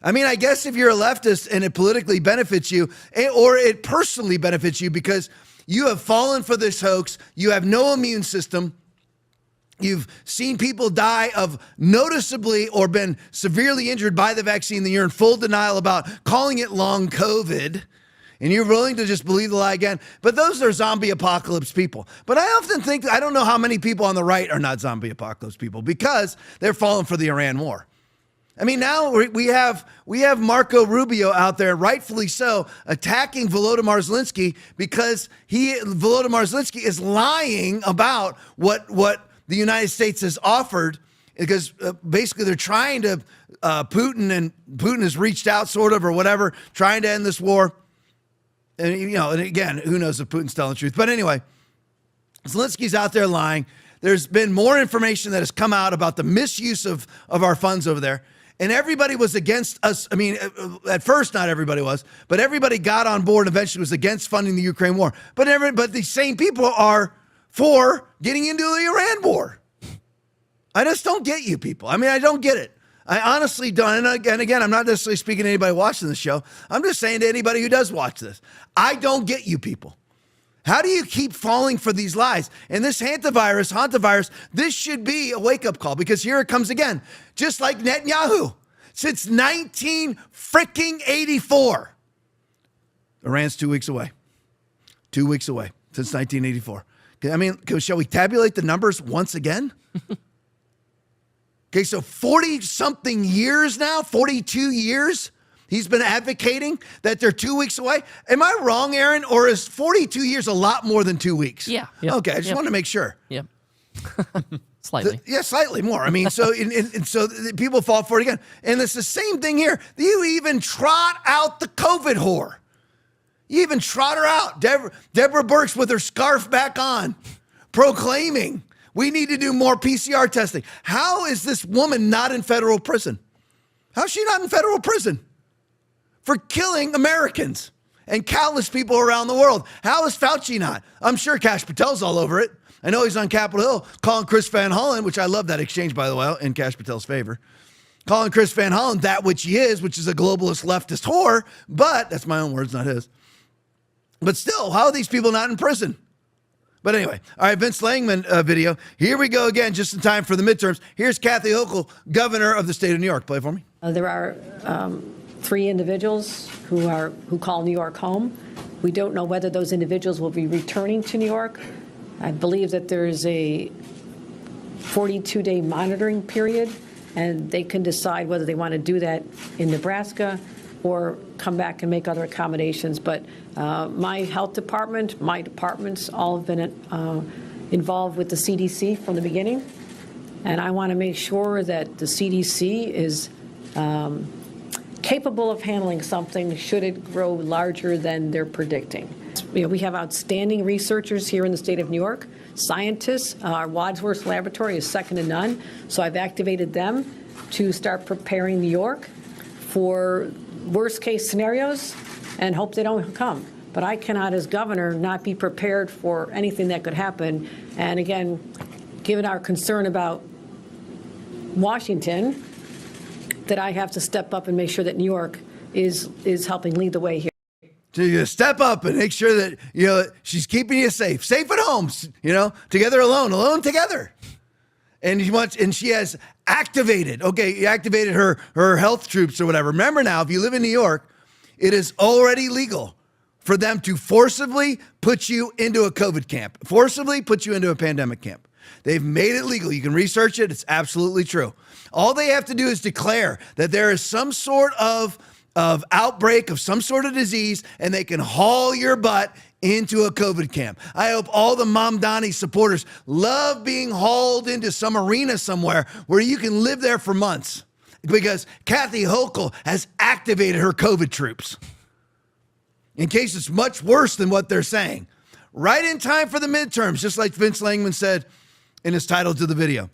I mean, I guess if you're a leftist and it politically benefits you, or it personally benefits you because you have fallen for this hoax, you have no immune system, you've seen people die of noticeably or been severely injured by the vaccine, then you're in full denial about calling it long COVID, and you're willing to just believe the lie again. But those are zombie apocalypse people. But I often think, I don't know how many people on the right are not zombie apocalypse people because they're falling for the Iran war. I mean, now we have Marco Rubio out there, rightfully so, attacking Volodymyr Zelensky because Volodymyr Zelensky is lying about what the United States has offered, because basically they're trying to, Putin has reached out sort of or whatever, trying to end this war. And, you know, and again, who knows if Putin's telling the truth. But anyway, Zelensky's out there lying. There's been more information that has come out about the misuse of our funds over there. And everybody was against us. I mean, at first, not everybody was, but everybody got on board and eventually was against funding the Ukraine war. But these same people are for getting into the Iran war. I just don't get you people. I mean, I don't get it. I honestly don't. And again, I'm not necessarily speaking to anybody watching the show. I'm just saying to anybody who does watch this, I don't get you people. How do you keep falling for these lies? And this hantavirus, this should be a wake-up call, because here it comes again. Just like Netanyahu, since 1984. Iran's 2 weeks away. 2 weeks away since 1984. I mean, shall we tabulate the numbers once again? Okay, so 40-something years now, 42 years, he's been advocating that they're 2 weeks away. Am I wrong, Aaron? Or is 42 years a lot more than 2 weeks? Yeah. Okay, I just want to make sure. Yep. Slightly. Slightly more. I mean, so so people fall for it again. And it's the same thing here. You even trot out the COVID whore. You even trot her out. Deborah Birx with her scarf back on, proclaiming we need to do more PCR testing. How is this woman not in federal prison? How is she not in federal prison? For killing Americans and countless people around the world. How is Fauci not? I'm sure Kash Patel's all over it. I know he's on Capitol Hill calling Chris Van Hollen, which I love that exchange, by the way, in Kash Patel's favor. Calling Chris Van Hollen that which he is, which is a globalist leftist whore. But that's my own words, not his. But still, how are these people not in prison? But anyway, all right, Vince Langman video. Here we go again, just in time for the midterms. Here's Kathy Hochul, governor of the state of New York. Play for me. There are 3 individuals who call New York home. We don't know whether those individuals will be returning to New York. I believe that there's a 42-day monitoring period, and they can decide whether they want to do that in Nebraska or come back and make other accommodations. But my health department, my departments, all have been involved with the CDC from the beginning. And I want to make sure that the CDC is capable of handling something should it grow larger than they're predicting. You know, we have outstanding researchers here in the state of New York, scientists. Our Wadsworth laboratory is second to none. So I've activated them to start preparing New York for worst case scenarios and hope they don't come. But I cannot, as governor, not be prepared for anything that could happen. And again, given our concern about Washington, that I have to step up and make sure that New York is helping lead the way here. So you step up and make sure that, you know, she's keeping you safe at home, you know, together alone together. And she has activated, her health troops or whatever. Remember now, if you live in New York, it is already legal for them to forcibly put you into a COVID camp, forcibly put you into a pandemic camp. They've made it legal. You can research it. It's absolutely true. All they have to do is declare that there is some sort of outbreak of some sort of disease, and they can haul your butt into a COVID camp. I hope all the Mamdani supporters love being hauled into some arena somewhere where you can live there for months because Kathy Hochul has activated her COVID troops in case it's much worse than what they're saying. Right in time for the midterms, just like Vince Langman said in his title to the video.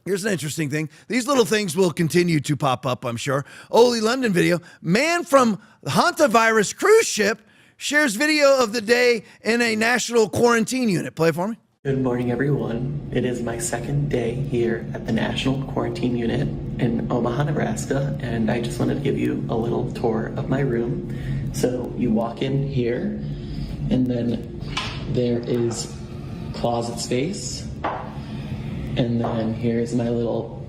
Here's an interesting thing. These little things will continue to pop up, I'm sure. Oli London video. Man from hantavirus cruise ship shares video of the day in a national quarantine unit. Play it for me. Good morning, everyone. It is my second day here at the National Quarantine Unit in Omaha, Nebraska, and I just wanted to give you a little tour of my room. So you walk in here, and then there is closet space. And then here's my little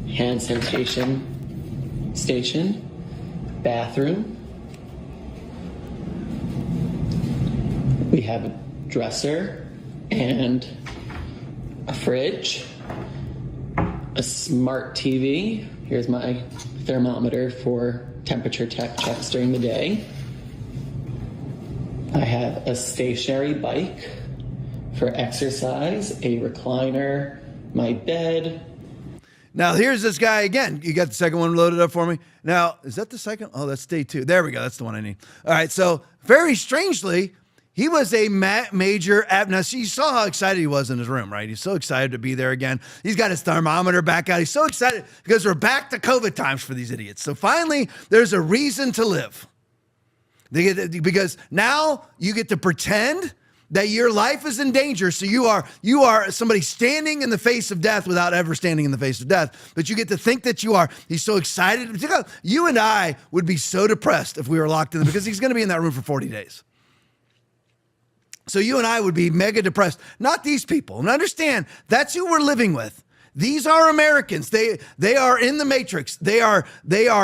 hand sanitation station, bathroom. We have a dresser and a fridge, a smart TV. Here's my thermometer for temperature checks during the day. I have a stationary bike for exercise, a recliner, my bed. Now, here's this guy again. You got the second one loaded up for me? Now, is that the second? Oh, that's day 2. There we go. That's the one I need. All right. So, very strangely, he was a major Now, see, you saw how excited he was in his room, right? He's so excited to be there again. He's got his thermometer back out. He's so excited because we're back to COVID times for these idiots. So, finally, there's a reason to live. Because now you get to pretend that your life is in danger. So you are somebody standing in the face of death without ever standing in the face of death. But you get to think that you are. He's so excited. You and I would be so depressed if we were locked in because he's going to be in that room for 40 days. So you and I would be mega depressed. Not these people. And understand, that's who we're living with. These are Americans. They are in the Matrix. They are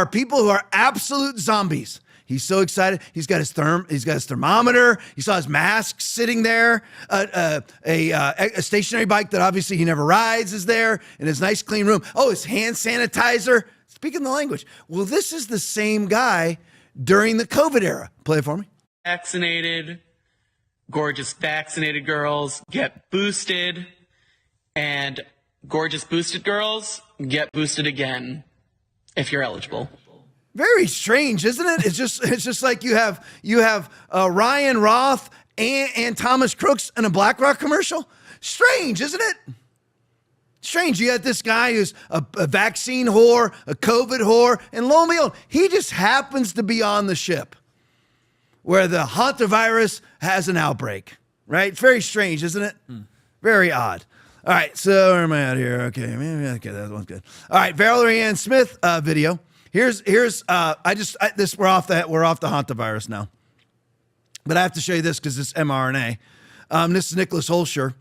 people who are absolute zombies. He's so excited. He's got his thermometer. He saw his mask sitting there. A stationary bike that obviously he never rides is there in his nice clean room. Oh, his hand sanitizer. Speaking the language. Well, this is the same guy during the COVID era. Play it for me. Vaccinated, gorgeous vaccinated girls get boosted, and gorgeous boosted girls get boosted again if you're eligible. Very strange, isn't it? It's just like you have Ryan Roth and Thomas Crooks in a BlackRock commercial. Strange, isn't it? Strange. You got this guy who's a vaccine whore, a COVID whore, and lo and behold, he just happens to be on the ship where the hantavirus has an outbreak. Right? It's very strange, isn't it? Very odd. All right, so where am I at here? Okay, that one's good. All right, Valerie Ann Smith video. Here's we're off the hantavirus now. But I have to show you this because it's mRNA. This is Nicholas Holscher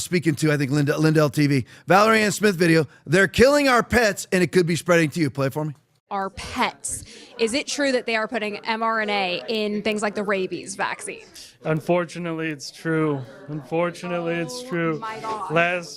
speaking to, I think, Lindell TV. Valerie Ann Smith video. They're killing our pets and it could be spreading to you. Play it for me. Our pets. Is it true that they are putting mRNA in things like the rabies vaccine? Unfortunately, it's true. Last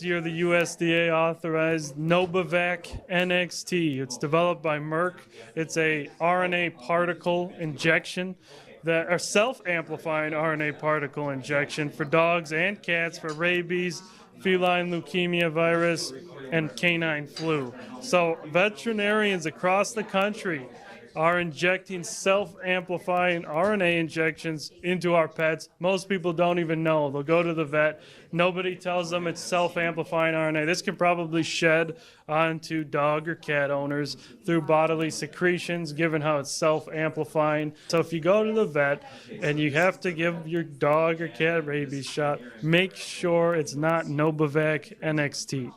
year, the USDA authorized Novavax NXT. It's developed by Merck. It's a RNA particle injection, that are self-amplifying RNA particle injection for dogs and cats for rabies, feline leukemia virus, and canine flu. So veterinarians across the country are injecting self-amplifying RNA injections into our pets. Most people don't even know. They'll go to the vet. Nobody tells them it's self-amplifying RNA. This can probably shed onto dog or cat owners through bodily secretions, given how it's self-amplifying. So if you go to the vet and you have to give your dog or cat rabies shot, make sure it's not Novavax NXT.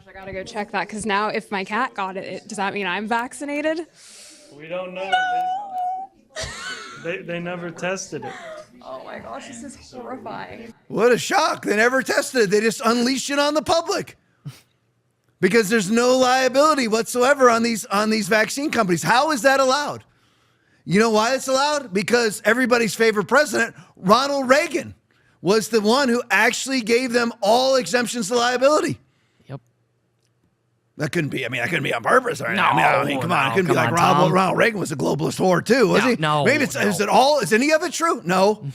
I gotta go check that because now if my cat got it, does that mean I'm vaccinated? We don't know. They never tested it. Oh my gosh, this is horrifying. What a shock. They never tested it. They just unleash it on the public. Because there's no liability whatsoever on these vaccine companies. How is that allowed? You know why it's allowed? Because everybody's favorite president, Ronald Reagan, was the one who actually gave them all exemptions to liability. That couldn't be on purpose. Right? No, I mean, come on. It couldn't be like Ronald Reagan was a globalist whore too, was he? No. Maybe is any of it true? No.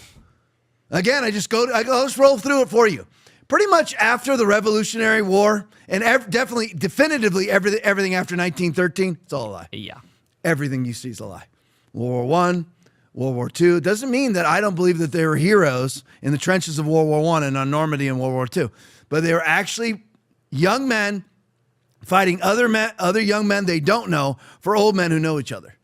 Again, let's roll through it for you. pretty much after the Revolutionary War, and definitively everything after 1913, it's all a lie. Yeah. Everything you see is a lie. World War I, World War II. It doesn't mean that I don't believe that they were heroes in the trenches of World War I and on Normandy and World War II. But they were actually young men fighting other young men they don't know for old men who know each other.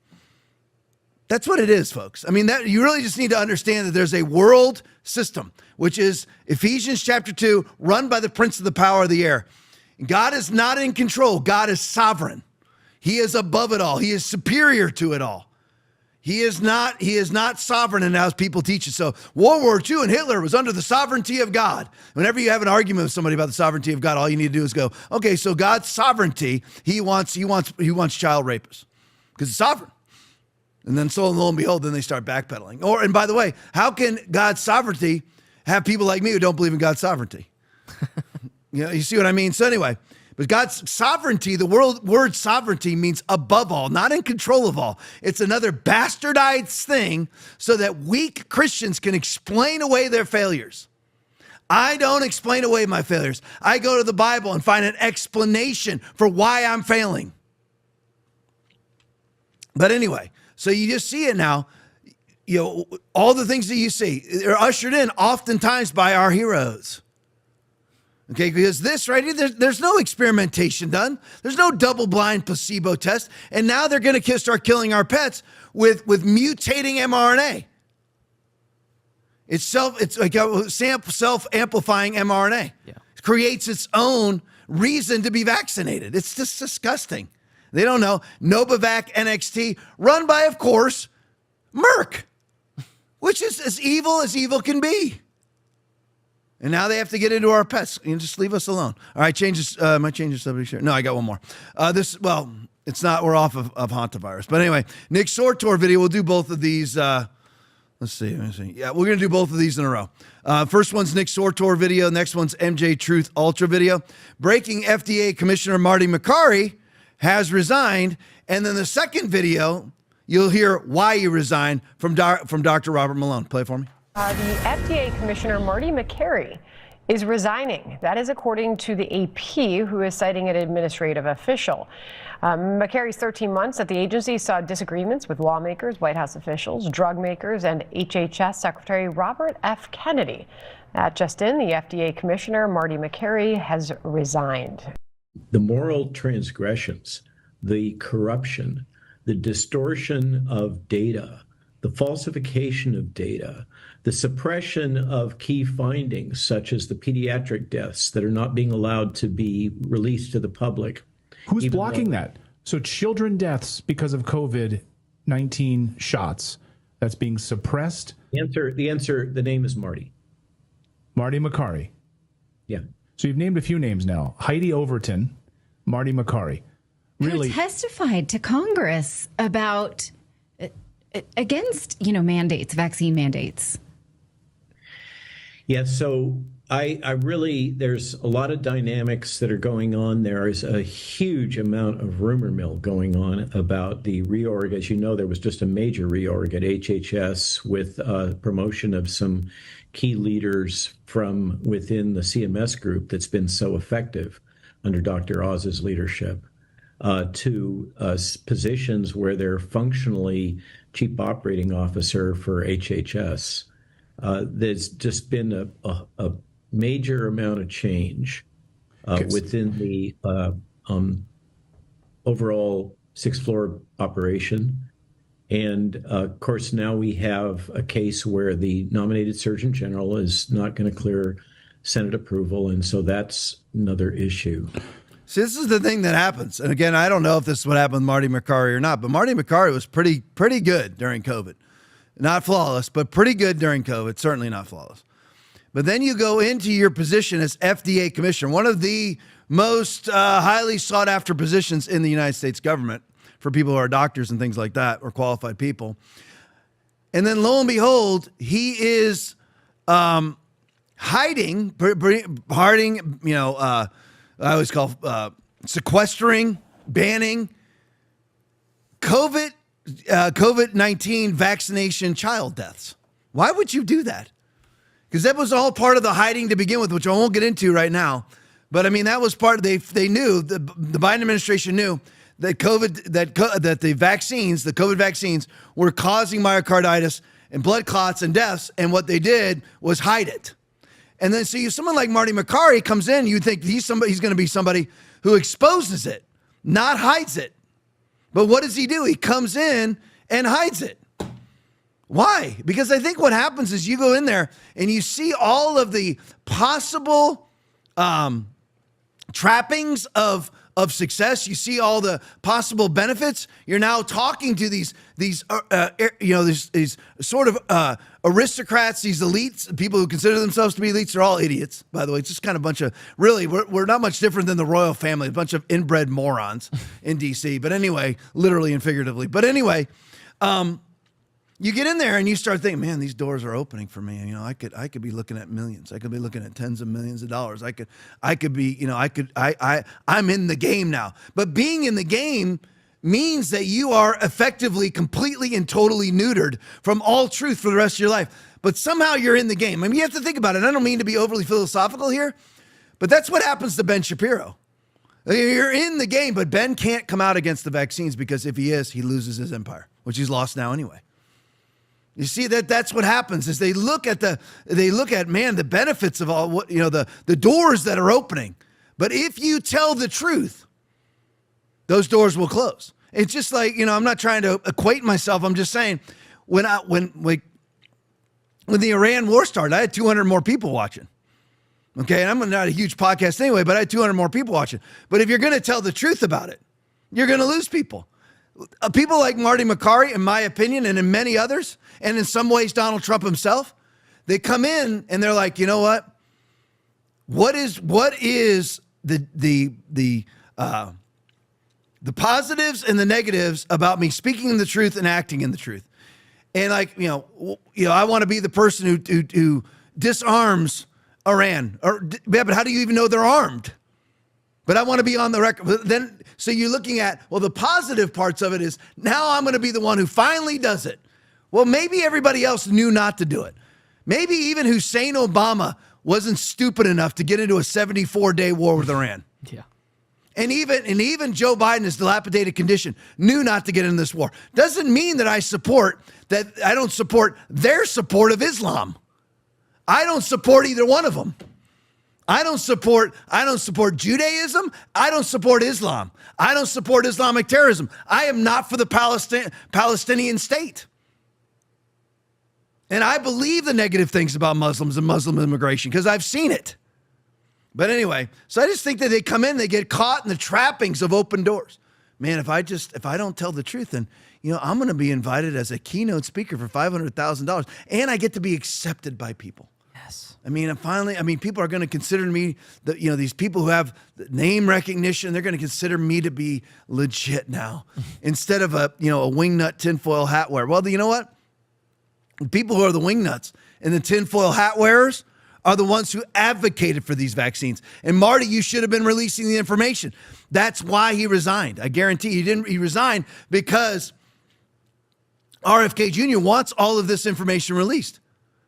That's what it is, folks. I mean, that you really just need to understand that there's a world system, which is Ephesians chapter 2, run by the prince of the power of the air. God is not in control. God is sovereign. He is above it all. He is superior to it all. He is not sovereign, and as people teach it. So World War II and Hitler was under the sovereignty of God. Whenever you have an argument with somebody about the sovereignty of God, all you need to do is go, okay, so God's sovereignty, he wants child rapists because it's sovereign. And then so lo and behold, then they start backpedaling. And by the way, how can God's sovereignty have people like me who don't believe in God's sovereignty? You see what I mean? So anyway, but God's sovereignty, the word sovereignty means above all, not in control of all. It's another bastardized thing so that weak Christians can explain away their failures. I don't explain away my failures. I go to the Bible and find an explanation for why I'm failing. But anyway, so you just see it now. All the things that you see are ushered in oftentimes by our heroes. Okay, because this right here, there's no experimentation done. There's no double-blind placebo test. And now they're going to start killing our pets with mutating mRNA. It's like a self-amplifying mRNA. Yeah. It creates its own reason to be vaccinated. It's just disgusting. They don't know. Novavax NXT, run by, of course, Merck, which is as evil can be. And now they have to get into our pets. Just leave us alone. All right, might change the subject here. No, I got one more. It's not, we're off of hantavirus. But anyway, Nick Sortor video, we'll do both of these. Let's see. Yeah, we're going to do both of these in a row. First one's Nick Sortor video. Next one's MJ Truth Ultra video. Breaking FDA Commissioner Marty Makary has resigned. And then the second video, you'll hear why he resigned from Dr. Robert Malone. Play it for me. The FDA Commissioner Marty Makary is resigning. That is according to the AP, who is citing an administrative official. Makary's 13 months at the agency saw disagreements with lawmakers, White House officials, drug makers, and HHS Secretary Robert F. Kennedy. At just in, the FDA Commissioner Marty Makary has resigned. The moral transgressions, the corruption, the distortion of data, the falsification of data, the suppression of key findings, such as the pediatric deaths that are not being allowed to be released to the public. Who's blocking that? So children deaths because of COVID-19 shots, that's being suppressed? The name is Marty. Marty Makary. Yeah. So you've named a few names now. Heidi Overton, Marty Makary. Really who testified to Congress about against, mandates, vaccine mandates. Yeah, so I really, there's a lot of dynamics that are going on. There is a huge amount of rumor mill going on about the reorg. As you know, there was just a major reorg at HHS with promotion of some key leaders from within the CMS group that's been so effective under Dr. Oz's leadership to positions where they're functionally chief operating officer for HHS. There's just been a major amount of change within the overall sixth floor operation. And of course, now we have a case where the nominated Surgeon General is not going to clear Senate approval. And so that's another issue. See, this is the thing that happens. And again, I don't know if this is what happened with Marty Makary or not, but Marty Makary was pretty good during COVID. Not flawless, but pretty good during COVID. Certainly not flawless. But then you go into your position as FDA commissioner, one of the most highly sought after positions in the United States government for people who are doctors and things like that, or qualified people. And then lo and behold, he is hiding, I always call sequestering, banning COVID-19 vaccination child deaths. Why would you do that? Because that was all part of the hiding to begin with, which I won't get into right now. But I mean, that was part of, they knew, the Biden administration knew that that the vaccines, the COVID vaccines, were causing myocarditis and blood clots and deaths. And what they did was hide it. And then so someone like Marty Makary comes in, you'd think he's going to be somebody who exposes it, not hides it. But what does he do? He comes in and hides it. Why? Because I think what happens is you go in there and you see all of the possible trappings of success. You see all the possible benefits. You're now talking to these sort of aristocrats, these elites, people who consider themselves to be elites. They're all idiots, by the way. It's just kind of a bunch of, really, we're not much different than the royal family, a bunch of inbred morons in D.C. But anyway, literally and figuratively. But anyway, you get in there and you start thinking, man, these doors are opening for me. You know, I could be looking at millions. I could be looking at tens of millions of dollars. I could be, you know, I'm in the game now. But being in the game means that you are effectively, completely and totally neutered from all truth for the rest of your life. But somehow you're in the game. I mean, you have to think about it. I don't mean to be overly philosophical here, but that's what happens to Ben Shapiro. You're in the game, but Ben can't come out against the vaccines because if he is, he loses his empire, which he's lost now anyway. You see that's what happens is they look at man, the benefits of all what, you know, the doors that are opening. But if you tell the truth, those doors will close. It's just like, you know, I'm not trying to equate myself. I'm just saying when the Iran war started, I had 200 more people watching. Okay. And I'm not a huge podcast anyway, but I had 200 more people watching. But if you're going to tell the truth about it, you're going to lose people. People like Marty Makary, in my opinion, and in many others, and in some ways Donald Trump himself, they come in and they're like, you know what? What is the positives and the negatives about me speaking the truth and acting in the truth? And like, you know, I want to be the person who disarms Iran. But how do you even know they're armed? But I want to be on the record. But then, so you're looking at, well, the positive parts of it is now I'm going to be the one who finally does it. Well, maybe everybody else knew not to do it. Maybe even Hussein Obama wasn't stupid enough to get into a 74-day war with Iran. Yeah. And even Joe Biden, his dilapidated condition, knew not to get in this war. Doesn't mean that I don't support their support of Islam. I don't support either one of them. I don't support Judaism. I don't support Islam. I don't support Islamic terrorism. I am not for the Palestinian state. And I believe the negative things about Muslims and Muslim immigration because I've seen it. But anyway, so I just think that they come in, they get caught in the trappings of open doors. Man, if I don't tell the truth, then, you know, I'm going to be invited as a keynote speaker for $500,000 and I get to be accepted by people. Yes. I mean, people are going to consider me, these people who have name recognition, they're going to consider me to be legit now instead of a wingnut tinfoil hat wearer. Well, you know what? The people who are the wingnuts and the tinfoil hat wearers are the ones who advocated for these vaccines. And Marty, you should have been releasing the information. That's why he resigned. I guarantee he didn't. He resigned because RFK Jr. wants all of this information released.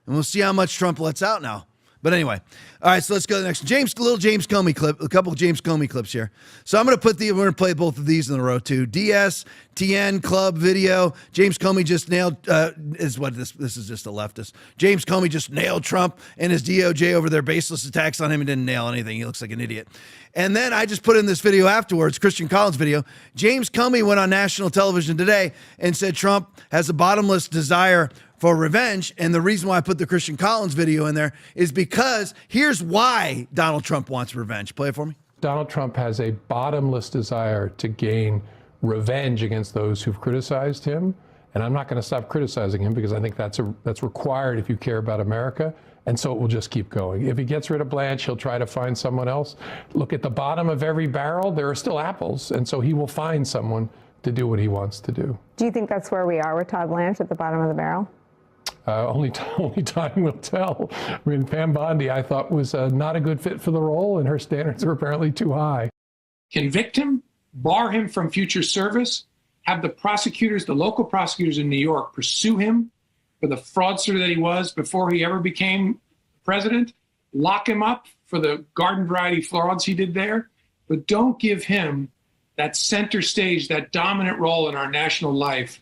And we'll see how much Trump lets out now. But anyway, all right, so let's go to the next. Little James Comey clip, a couple of James Comey clips here. So I'm going to play both of these in a row too. DSTN Club video. James Comey just nailed, this is just a leftist. James Comey just nailed Trump and his DOJ over their baseless attacks on him. He didn't nail anything. He looks like an idiot. And then I just put in this video afterwards, Christian Collins video. James Comey went on national television today and said Trump has a bottomless desire for revenge. And the reason why I put the Christian Collins video in there is because here's why Donald Trump wants revenge. Play it for me. Donald Trump has a bottomless desire to gain revenge against those who've criticized him. And I'm not going to stop criticizing him because I think that's required if you care about America. And so it will just keep going. If he gets rid of Blanche, he'll try to find someone else. Look, at the bottom of every barrel, there are still apples. And so he will find someone to do what he wants to do. Do you think that's where we are with Todd Blanche, at the bottom of the barrel? Only time will tell. I mean, Pam Bondi, I thought, was not a good fit for the role, and her standards are apparently too high. Convict him, bar him from future service, have the prosecutors, the local prosecutors in New York, pursue him for the fraudster that he was before he ever became president, lock him up for the garden variety frauds he did there, but don't give him that center stage, that dominant role in our national life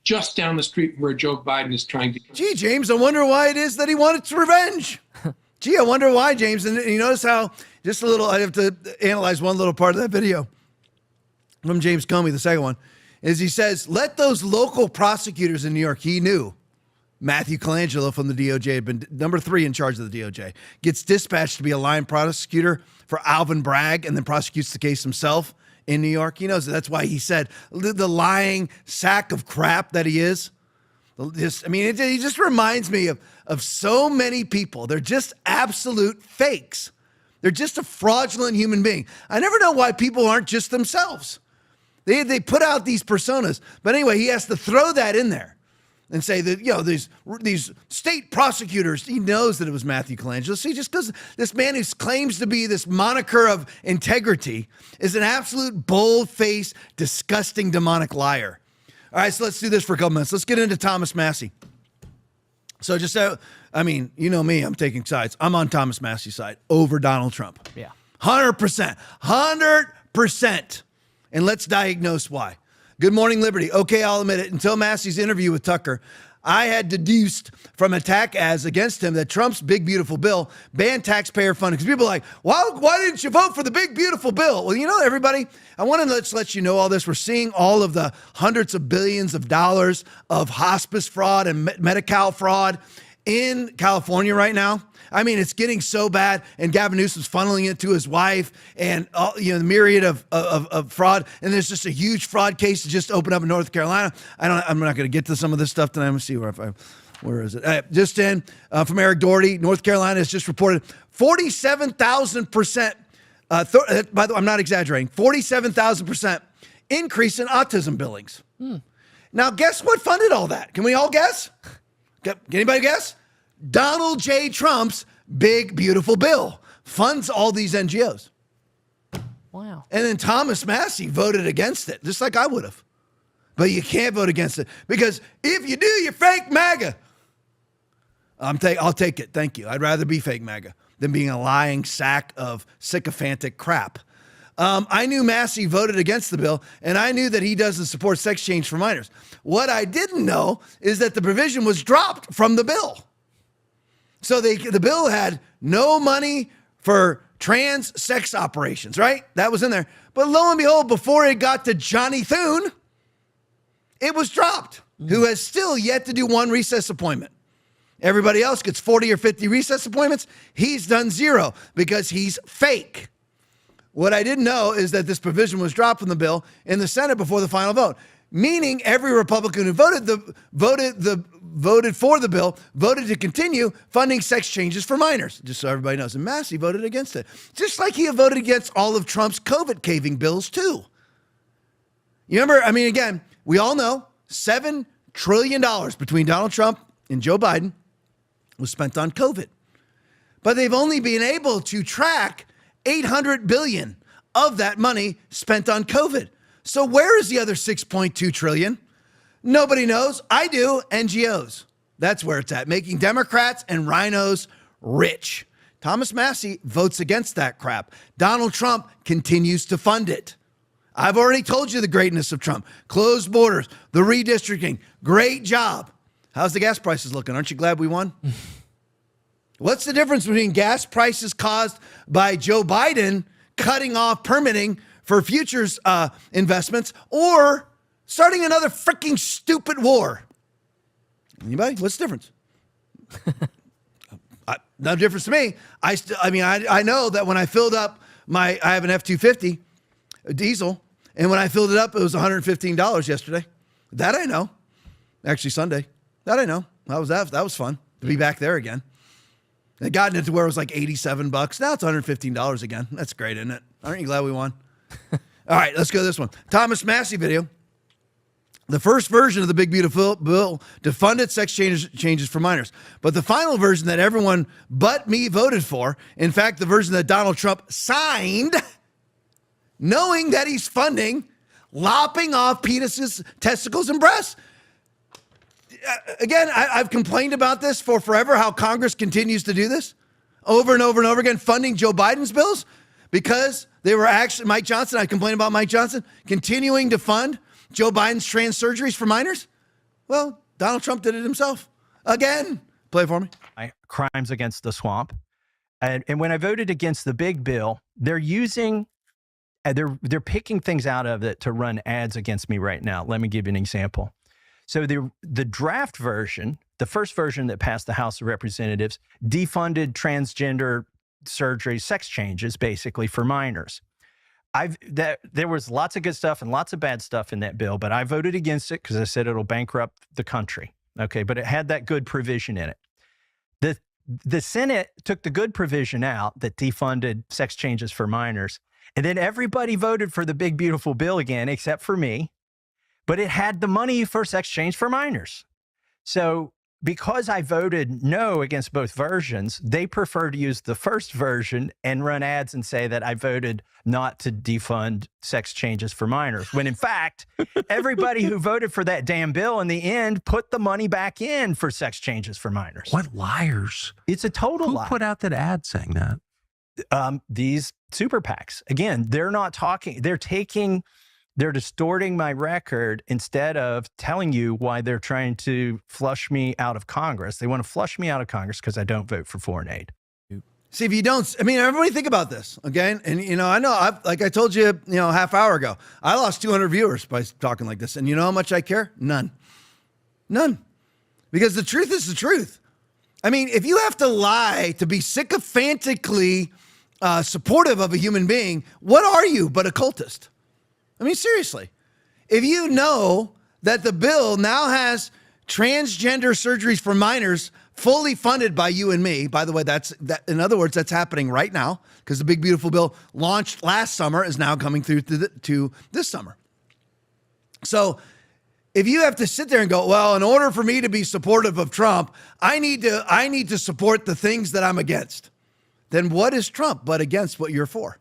just down the street from where Joe Biden is trying to. Gee, James, I wonder why it is that he wanted revenge. Gee, I wonder why, James. And you notice how, just a little, I have to analyze one little part of that video from James Comey, the second one, is he says, let those local prosecutors in New York, he knew Matthew Colangelo from the DOJ had been number 3 in charge of the DOJ, gets dispatched to be a line prosecutor for Alvin Bragg and then prosecutes the case himself in New York. He knows that's why he said the lying sack of crap that he is. He just reminds me of so many people. They're just absolute fakes. They're just a fraudulent human being. I never know why people aren't just themselves. They put out these personas. But anyway, he has to throw that in there and say that, these state prosecutors, he knows that it was Matthew Colangelo. See, just because this man who claims to be this moniker of integrity is an absolute bold-faced, disgusting, demonic liar. All right, so let's do this for a couple minutes. Let's get into Thomas Massie. So you know me, I'm taking sides. I'm on Thomas Massie's side over Donald Trump. Yeah. 100%. 100%. And let's diagnose why. Good morning, Liberty. Okay, I'll admit it. Until Massie's interview with Tucker, I had deduced from attack ads against him that Trump's big, beautiful bill banned taxpayer funding. Because people are like, why didn't you vote for the big, beautiful bill? Well, everybody, I want to let you know all this. We're seeing all of the hundreds of billions of dollars of hospice fraud and Medi-Cal fraud in California right now. I mean, it's getting so bad, and Gavin Newsom's funneling it to his wife, and the myriad of fraud. And there's just a huge fraud case that just opened up in North Carolina. I'm not going to get to some of this stuff tonight. I'm going to see where is it? Just in from Eric Doherty, North Carolina has just reported 47,000%. By the way, I'm not exaggerating. 47,000% increase in autism billings. Now, guess what funded all that? Can we all guess? Can anybody guess? Donald J. Trump's big, beautiful bill funds all these NGOs. Wow. And then Thomas Massie voted against it, just like I would have. But you can't vote against it because if you do, you're fake MAGA. I'll take it. Thank you. I'd rather be fake MAGA than being a lying sack of sycophantic crap. I knew Massie voted against the bill, and I knew that he doesn't support sex change for minors. What I didn't know is that the provision was dropped from the bill. So the bill had no money for trans sex operations, right? That was in there. But lo and behold, before it got to Johnny Thune, it was dropped, who has still yet to do one recess appointment. Everybody else gets 40 or 50 recess appointments. He's done 0 because he's fake. What I didn't know is that this provision was dropped from the bill in the Senate before the final vote, meaning every Republican who voted for the bill voted to continue funding sex changes for minors, just so everybody knows. And Massie voted against it, just like he had voted against all of Trump's COVID caving bills too. You remember, again, we all know $7 trillion between Donald Trump and Joe Biden was spent on COVID. But they've only been able to track $800 billion of that money spent on COVID. So where is the other $6.2 trillion? Nobody knows. I do. NGOs. That's where it's at, making Democrats and rhinos rich. Thomas Massie votes against that crap. Donald Trump continues to fund it. I've already told you the greatness of Trump. Closed borders, the redistricting. Great job. How's the gas prices looking? Aren't you glad we won? What's the difference between gas prices caused by Joe Biden cutting off permitting for futures investments or starting another freaking stupid war? Anybody? What's the difference? No difference to me. I know that when I filled up I have an F-250 diesel, and when I filled it up, it was $115 yesterday. That I know. Actually, Sunday. That I know. That was fun to be back there again. It got into where it was like $87. Now it's $115 again. That's great, isn't it? Aren't you glad we won? All right, let's go to this one. Thomas Massie video. The first version of the big, beautiful bill defunded sex changes for minors. But the final version that everyone but me voted for, in fact, the version that Donald Trump signed, knowing that he's funding lopping off penises, testicles, and breasts. again, I've complained about this for forever, how Congress continues to do this over and over and over again, funding Joe Biden's bills because they were actually, Mike Johnson, I complained about Mike Johnson, continuing to fund Joe Biden's trans surgeries for minors. Well, Donald Trump did it himself. Again, play it for me. Crimes against the swamp. And when I voted against the big bill, they're using, they're picking things out of it to run ads against me right now. Let me give you an example. So the draft version, the first version that passed the House of Representatives, defunded transgender surgery, sex changes, basically for minors. There was lots of good stuff and lots of bad stuff in that bill, but I voted against it because I said it'll bankrupt the country. Okay, but it had that good provision in it. The Senate took the good provision out that defunded sex changes for minors, and then everybody voted for the big, beautiful bill again, except for me, but it had the money for sex change for minors. So because I voted no against both versions, they prefer to use the first version and run ads and say that I voted not to defund sex changes for minors. When in fact, everybody who voted for that damn bill in the end put the money back in for sex changes for minors. What liars. It's a total lie. Who put out that ad saying that? These super PACs. Again, they're not talking, they're distorting my record instead of telling you why they're trying to flush me out of Congress. They want to flush me out of Congress because I don't vote for foreign aid. See, if you don't, I mean, everybody think about this, okay? And, you know, I know, like I told you, half hour ago, I lost 200 viewers by talking like this. And you know how much I care? None. Because the truth is the truth. I mean, if you have to lie to be sycophantically supportive of a human being, what are you but a cultist? I mean, seriously, if you know that the bill now has transgender surgeries for minors fully funded by you and me, by the way, in other words, that's happening right now because the big, beautiful bill launched last summer is now coming through to this summer. So if you have to sit there and go, well, in order for me to be supportive of Trump, I need to support the things that I'm against, then what is Trump but against what you're for?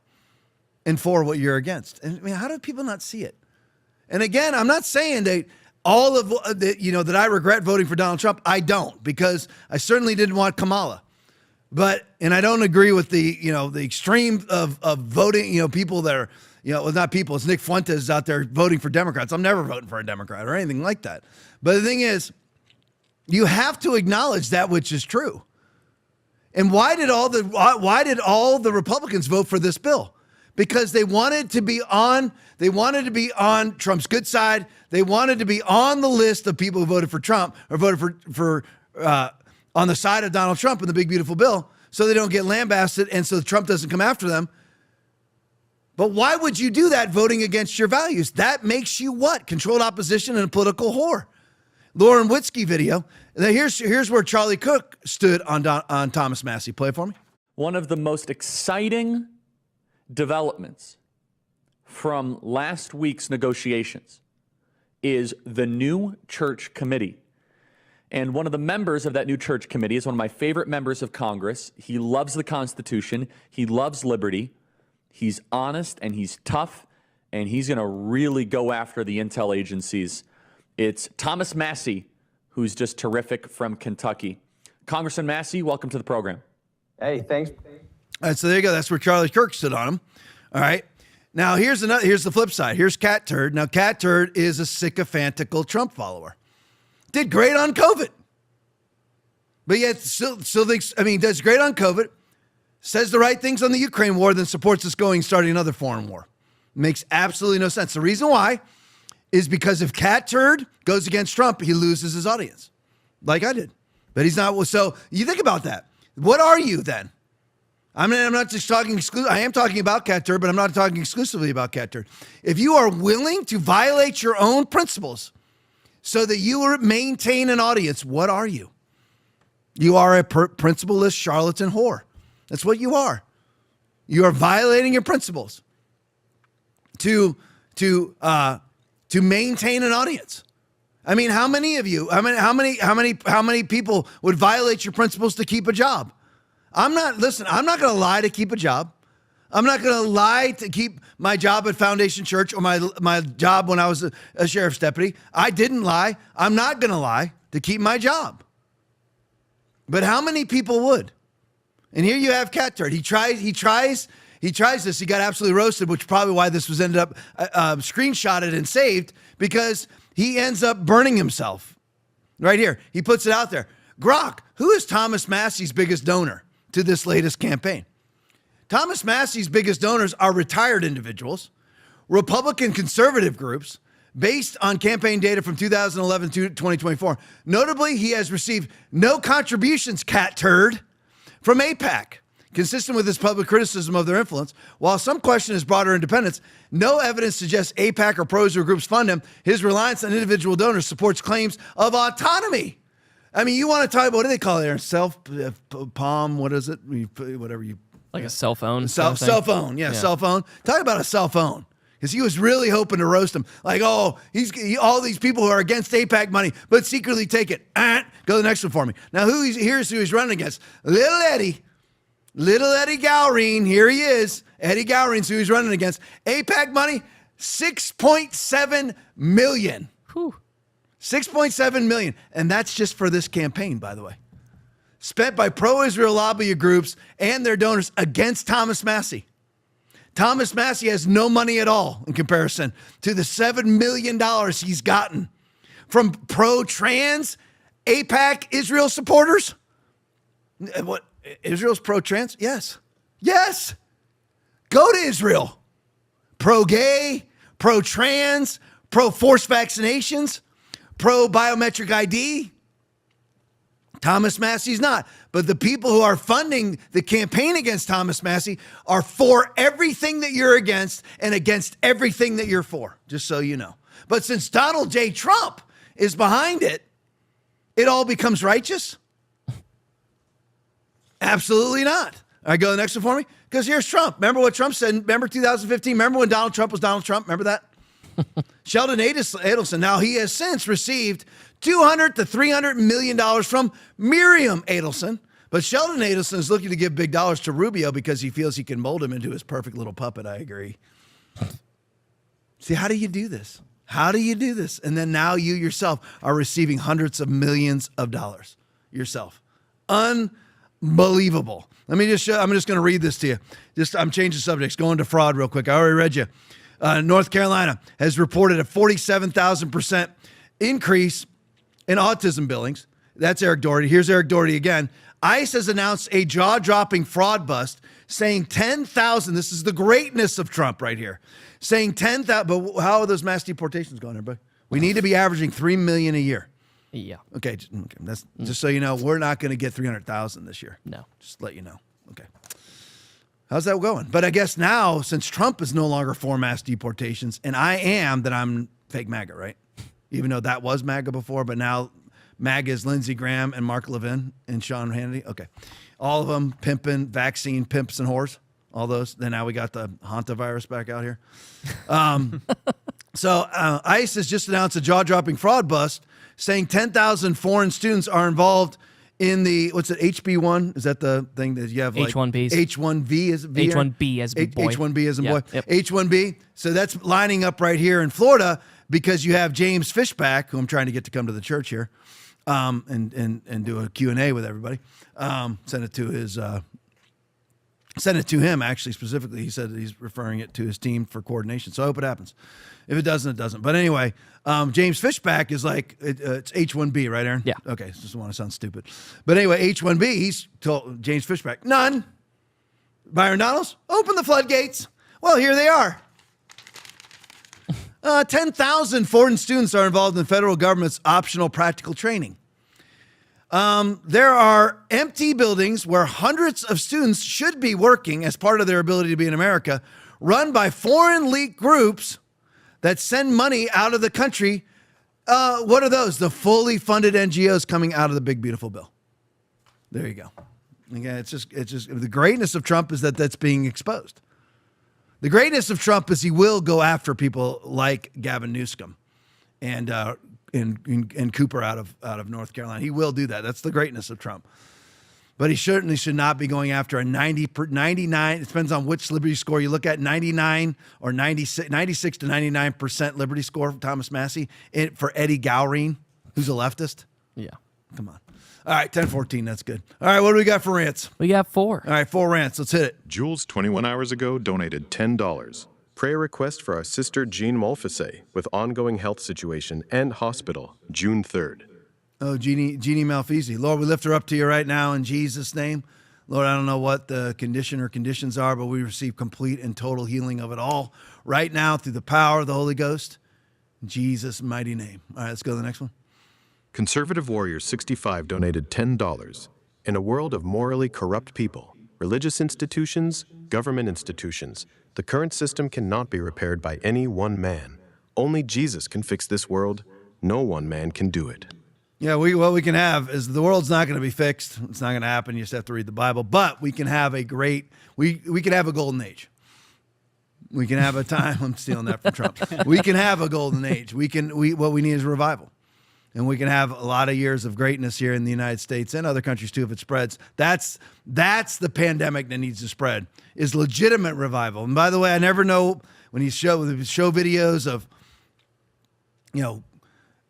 And for what you're against. And I mean, how do people not see it? And again, I'm not saying that all of that I regret voting for Donald Trump. I don't, because I certainly didn't want Kamala. And I don't agree with the extreme of voting, people that are, well, not people, it's Nick Fuentes out there voting for Democrats. I'm never voting for a Democrat or anything like that. But the thing is, you have to acknowledge that which is true. And why did all the Republicans vote for this bill? Because they wanted to be on Trump's good side. They wanted to be on the list of people who voted for Trump or voted for on the side of Donald Trump in the big, beautiful bill, so they don't get lambasted and so Trump doesn't come after them. But why would you do that voting against your values? That makes you what? Controlled opposition and a political whore. Lauren Witzke video. Now here's where Charlie Cook stood on Thomas Massie. Play it for me. One of the most exciting developments from last week's negotiations is the new church committee. And one of the members of that new church committee is one of my favorite members of Congress. He loves the Constitution. He loves liberty. He's honest and he's tough, and he's going to really go after the intel agencies. It's Thomas Massie, who's just terrific, from Kentucky. Congressman Massie, welcome to the program. Hey, thanks. All right, so there you go. That's where Charlie Kirk stood on him. All right. Now, here's the flip side. Here's Cat Turd. Now, Cat Turd is a sycophantical Trump follower. Did great on COVID. But yet still thinks, does great on COVID, says the right things on the Ukraine war, then supports us starting another foreign war. Makes absolutely no sense. The reason why is because if Cat Turd goes against Trump, he loses his audience, like I did. But he's not. So you think about that. What are you then? I'm not just talking exclusively. I am talking about Cat Turd, but I'm not talking exclusively about Cat Turd. If you are willing to violate your own principles so that you maintain an audience, what are you? You are a principleless charlatan whore. That's what you are. You are violating your principles to maintain an audience. I mean, how many of you? How many people would violate your principles to keep a job? I'm not going to lie to keep a job. I'm not going to lie to keep my job at Foundation Church or my job when I was a sheriff's deputy. I didn't lie. I'm not going to lie. to keep my job. But how many people would? And here you have Cat Turd. He tries this. He got absolutely roasted, which is probably why this was ended up screenshotted and saved, because he ends up burning himself. Right here. He puts it out there. Grok, who is Thomas Massey's biggest donor to this latest campaign? Thomas Massey's biggest donors are retired individuals, Republican conservative groups, based on campaign data from 2011 to 2024. Notably, he has received no contributions, Cat Turd, from AIPAC, consistent with his public criticism of their influence. While some question his broader independence, no evidence suggests AIPAC or pro-Israel groups fund him. His reliance on individual donors supports claims of autonomy. I mean, you want to talk about, what do they call it there? Palm, what is it? Whatever you... Like a cell phone. Cell phone, yeah, cell phone. Talk about a cell phone. Because he was really hoping to roast him. Like, oh, all these people who are against AIPAC money, but secretly take it. Go to the next one for me. Now, here's who he's running against. Little Eddie Gowreen. Here he is. Eddie Gowreen's who he's running against. AIPAC money, $6.7 million. Whew. $6.7 million. And that's just for this campaign, by the way. Spent by pro-Israel lobby groups and their donors against Thomas Massey. Thomas Massey has no money at all in comparison to the $7 million he's gotten from pro-trans AIPAC Israel supporters. What? Israel's pro-trans? Yes. Yes. Go to Israel. Pro-gay, pro-trans, pro-forced vaccinations, pro-biometric ID. Thomas Massey's not. But the people who are funding the campaign against Thomas Massey are for everything that you're against and against everything that you're for, just so you know. But since Donald J. Trump is behind it, it all becomes righteous? Absolutely not. All right, go to the next one for me. Because here's Trump. Remember what Trump said? Remember 2015? Remember when Donald Trump was Donald Trump? Remember that? Sheldon Adelson. Now, he has since received $200 to $300 million from Miriam Adelson. But Sheldon Adelson is looking to give big dollars to Rubio because he feels he can mold him into his perfect little puppet. I agree. See, how do you do this? How do you do this? And then now you yourself are receiving hundreds of millions of dollars yourself. Unbelievable. Let me just show, I'm just going to read this to you. I'm changing subjects, going to fraud real quick. I already read you. North Carolina has reported a 47,000% increase in autism billings. That's Eric Doherty. Here's Eric Doherty again. ICE has announced a jaw-dropping fraud bust, saying 10,000. This is the greatness of Trump right here. Saying 10,000. But how are those mass deportations going, everybody? We need to be averaging 3 million a year. Yeah. Okay. That's just so you know, we're not going to get 300,000 this year. No. Just to let you know. Okay. How's that going? But I guess now, since Trump is no longer for mass deportations, and I am, that I'm fake MAGA, right? Even though that was MAGA before, but now MAGA is Lindsey Graham and Mark Levin and Sean Hannity. Okay. All of them pimping, vaccine pimps and whores. All those. Then now we got the hantavirus back out here. So ICE has just announced a jaw-dropping fraud bust, saying 10,000 foreign students are involved in the, what's it, HB1? Is that the thing that you have like? H-1Bs. H-1B is V? H-1B as in boy. H-1B as in Yeah, boy. yep. H-1B. So that's lining up right here in Florida because you have James Fishback, who I'm trying to get to come to the church here and do a Q&A with everybody. Send it to his... Send it to him, actually, specifically. He said he's referring it to his team for coordination. So I hope it happens. If it doesn't, it doesn't. But anyway, James Fishback is like, it's H-1B, right, Aaron? Yeah. Okay, just want to sound stupid. But anyway, H-1B, he's told James Fishback, none. Byron Donalds, open the floodgates. Well, here they are. 10,000 foreign students are involved in the federal government's optional practical training. There are empty buildings where hundreds of students should be working as part of their ability to be in America, run by foreign leaked groups that send money out of the country. What are those? The fully funded NGOs coming out of the big, beautiful bill. There you go. Again, it's just the greatness of Trump is that that's being exposed. The greatness of Trump is he will go after people like Gavin Newsom and Cooper out of North Carolina. He will do that. That's the greatness of Trump. But he certainly should not be going after a 99. It depends on which Liberty score you look at. 99 or 96 to 99% Liberty score for Thomas Massey for Eddie Gowreen, who's a leftist. Yeah. Come on. All right, 10:14. That's good. All right, what do we got for rants? We got 4. All right, 4 rants. Let's hit it. Jules, 21 hours ago, donated $10. Prayer request for our sister Jean Malfasset with ongoing health situation and hospital, June 3rd. Oh, Jeannie Malfisi. Lord, we lift her up to you right now in Jesus' name. Lord, I don't know what the condition or conditions are, but we receive complete and total healing of it all right now through the power of the Holy Ghost. In Jesus' mighty name. All right, let's go to the next one. Conservative Warrior 65 donated $10. In a world of morally corrupt people, religious institutions, government institutions, the current system cannot be repaired by any one man. Only Jesus can fix this world. No one man can do it. Yeah, what we can have is the world's not going to be fixed. It's not going to happen. You just have to read the Bible. But we can have a great, we can have a golden age. We can have a time. I'm stealing that from Trump. We can have a golden age. What we need is revival. And we can have a lot of years of greatness here in the United States and other countries too if it spreads. That's the pandemic that needs to spread, is legitimate revival. And by the way, I never know when you show videos of,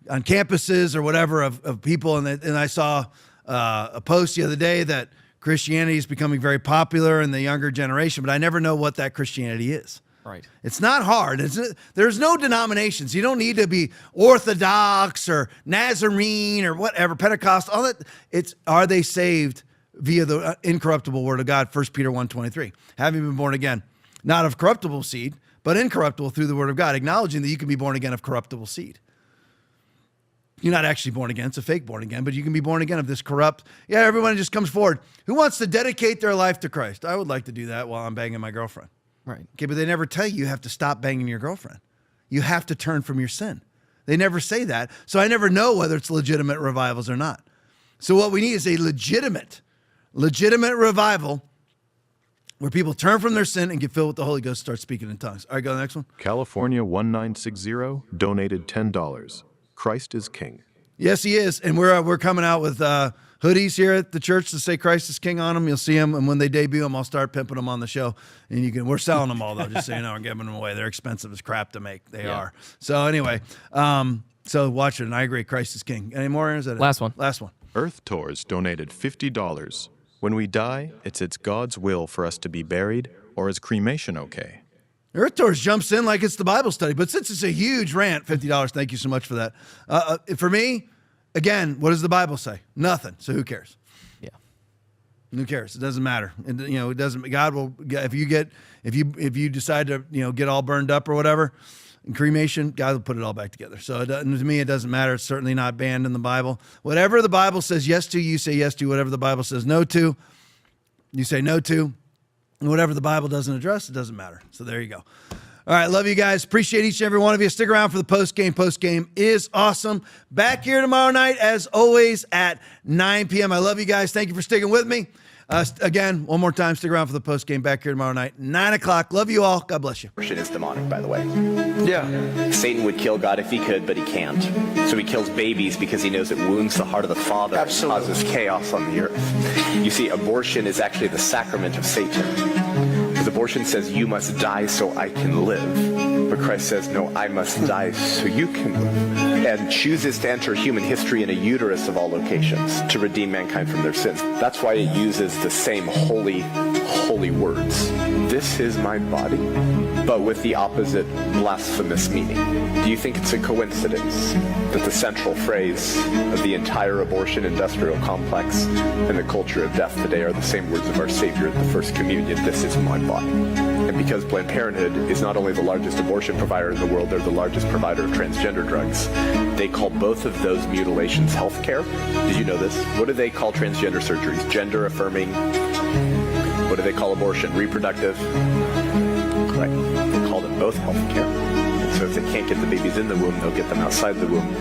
on campuses or whatever of people, and I saw a post the other day that Christianity is becoming very popular in the younger generation, but I never know what that Christianity is. Right. It's not hard. There's no denominations. You don't need to be Orthodox or Nazarene or whatever, Pentecost, all that. Are they saved via the incorruptible word of God, 1 Peter 1:23, having been born again, not of corruptible seed, but incorruptible through the word of God, acknowledging that you can be born again of corruptible seed. You're not actually born again. It's a fake born again, but you can be born again of this corrupt. Yeah, everyone just comes forward. Who wants to dedicate their life to Christ? I would like to do that while I'm banging my girlfriend. Right. Okay, but they never tell you have to stop banging your girlfriend. You have to turn from your sin. They never say that. So I never know whether it's legitimate revivals or not. So what we need is a legitimate revival where people turn from their sin and get filled with the Holy Ghost and start speaking in tongues. All right, go to the next one. California 1960 donated $10. Christ is King. Yes, he is. And we're coming out with hoodies here at the church to say Christ is King on them. You'll see them. And when they debut them, I'll start pimping them on the show. And we're selling them all, though, just so you know. We're giving them away. They're expensive as crap to make. They are. So anyway, so watch it. And I agree. Christ is King. Any more? Is that it? Last one. Last one. Earth Tours donated $50. When we die, it's God's will for us to be buried, or is cremation okay? Earth Tours jumps in like it's the Bible study, but since it's a huge rant, $50, thank you so much for that. For me, again, what does the Bible say? Nothing. So who cares? Yeah. Who cares? It doesn't matter. It doesn't. God will. If you decide to get all burned up or whatever, in cremation, God will put it all back together. So to me, it doesn't matter. It's certainly not banned in the Bible. Whatever the Bible says yes to, you say yes to. Whatever the Bible says no to, you say no to. And whatever the Bible doesn't address, it doesn't matter. So there you go. All right, love you guys. Appreciate each and every one of you. Stick around for the post-game. Post-game is awesome. Back here tomorrow night, as always, at 9 p.m. I love you guys. Thank you for sticking with me. Again, one more time, stick around for the post-game. Back here tomorrow night, 9 o'clock. Love you all. God bless you. Abortion is demonic, by the way. Yeah. Satan would kill God if he could, but he can't. So he kills babies because he knows it wounds the heart of the Father. Absolutely. And causes chaos on the earth. You see, abortion is actually the sacrament of Satan. Because abortion says you must die so I can live. But Christ says, no, I must die so you can live. And chooses to enter human history in a uterus of all locations to redeem mankind from their sins. That's why it uses the same holy words. This is my body, but with the opposite blasphemous meaning. Do you think it's a coincidence that the central phrase of the entire abortion industrial complex and the culture of death today are the same words of our Savior at the First Communion, this is my body? And because Planned Parenthood is not only the largest abortion provider in the world, they're the largest provider of transgender drugs. They call both of those mutilations health care. Did you know this? What do they call transgender surgeries? Gender affirming. What do they call abortion? Reproductive. Right. They call them both health care. And so if they can't get the babies in the womb, they'll get them outside the womb.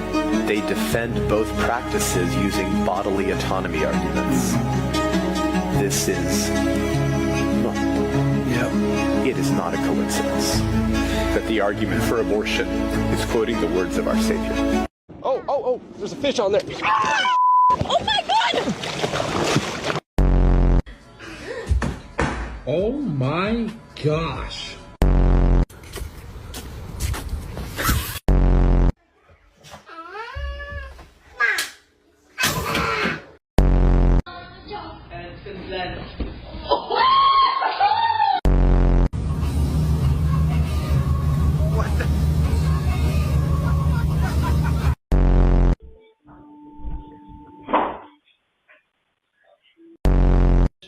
They defend both practices using bodily autonomy arguments. This is it is not a coincidence that the argument for abortion is quoting the words of our Savior. Oh, there's a fish on there. Ah! Oh my God! Oh my gosh.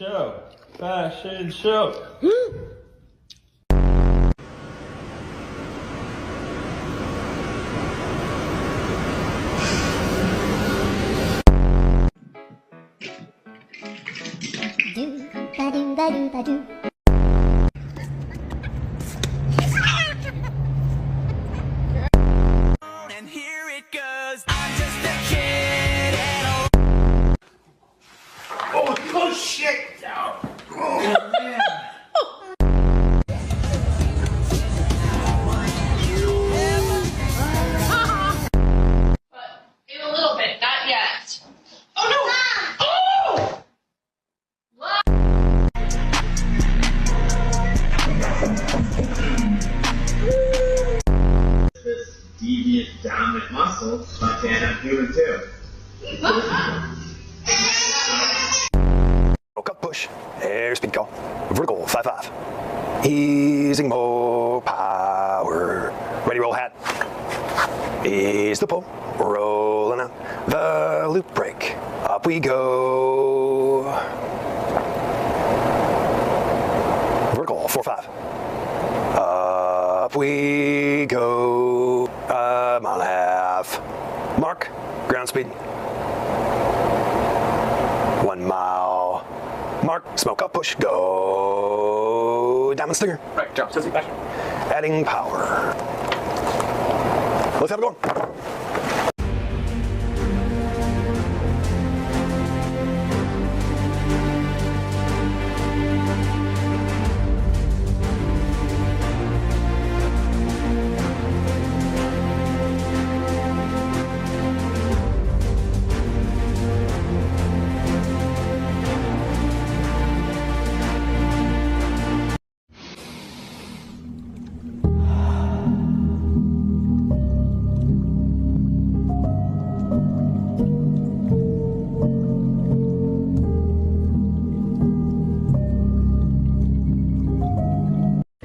Show. Fashion show. And here it goes. I'm just a kid and oh shit! Oh man. In a little bit, not yet. Oh no! Oh! This deviant, dominant muscle, but man, I'm human too. Up push, air speed call, vertical 5-5. Easing more power. Ready, roll hat. Ease the pull, rolling out the loop break. Up we go. Vertical 4-5. Up we go. A mile and a half. Mark, ground speed. 1 mile. Mark, smoke up, push, go. Diamond stinger. Right, drop, Susie, back. Adding power. Let's have it going.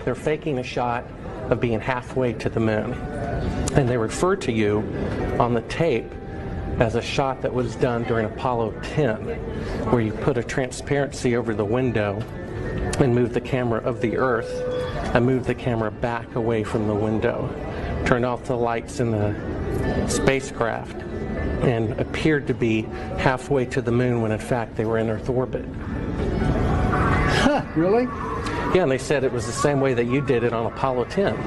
They're faking a shot of being halfway to the moon. And they refer to you on the tape as a shot that was done during Apollo 10, where you put a transparency over the window and moved the camera of the Earth and moved the camera back away from the window, turned off the lights in the spacecraft, and appeared to be halfway to the moon when in fact they were in Earth orbit. Huh, really? Yeah, and they said it was the same way that you did it on Apollo 10.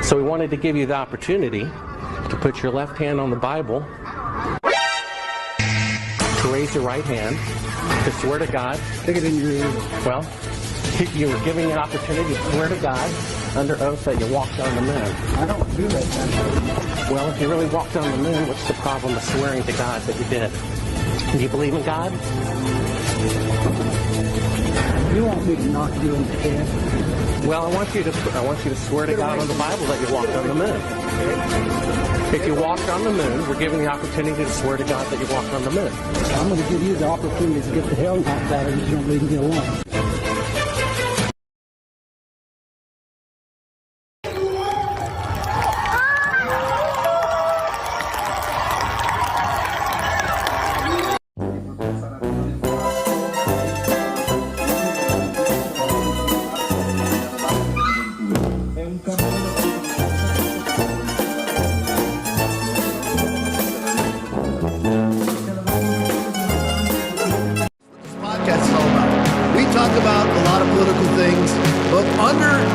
So we wanted to give you the opportunity to put your left hand on the Bible, to raise your right hand, to swear to God. Stick it in your ear. Well, you were giving an opportunity to swear to God under oath that you walked on the moon. I don't do that kind of thing. Well, if you really walked on the moon, what's the problem of swearing to God that you did? Do you believe in God? You want me to knock you in the head? Well, I want you to swear to God on the Bible that you walked on the moon. If you walked on the moon, we're giving the opportunity to swear to God that you walked on the moon. I'm going to give you the opportunity to get the hell knocked out of you if you don't leave me alone.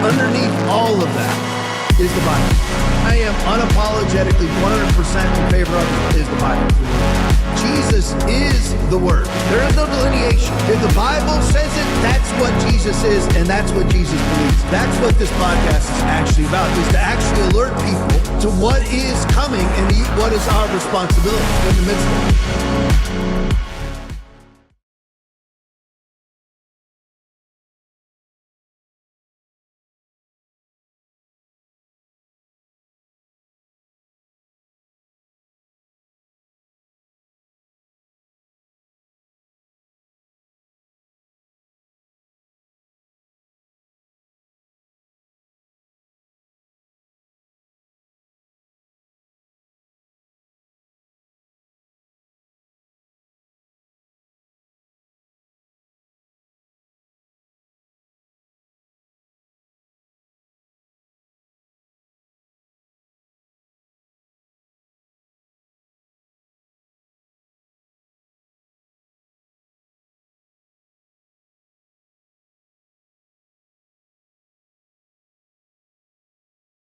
Underneath all of that is the Bible. I am unapologetically 100% in favor of it is the Bible. Jesus is the Word. There is no delineation. If the Bible says it, that's what Jesus is, and that's what Jesus believes. That's what this podcast is actually about, is to actually alert people to what is coming and what is our responsibility in the midst of it.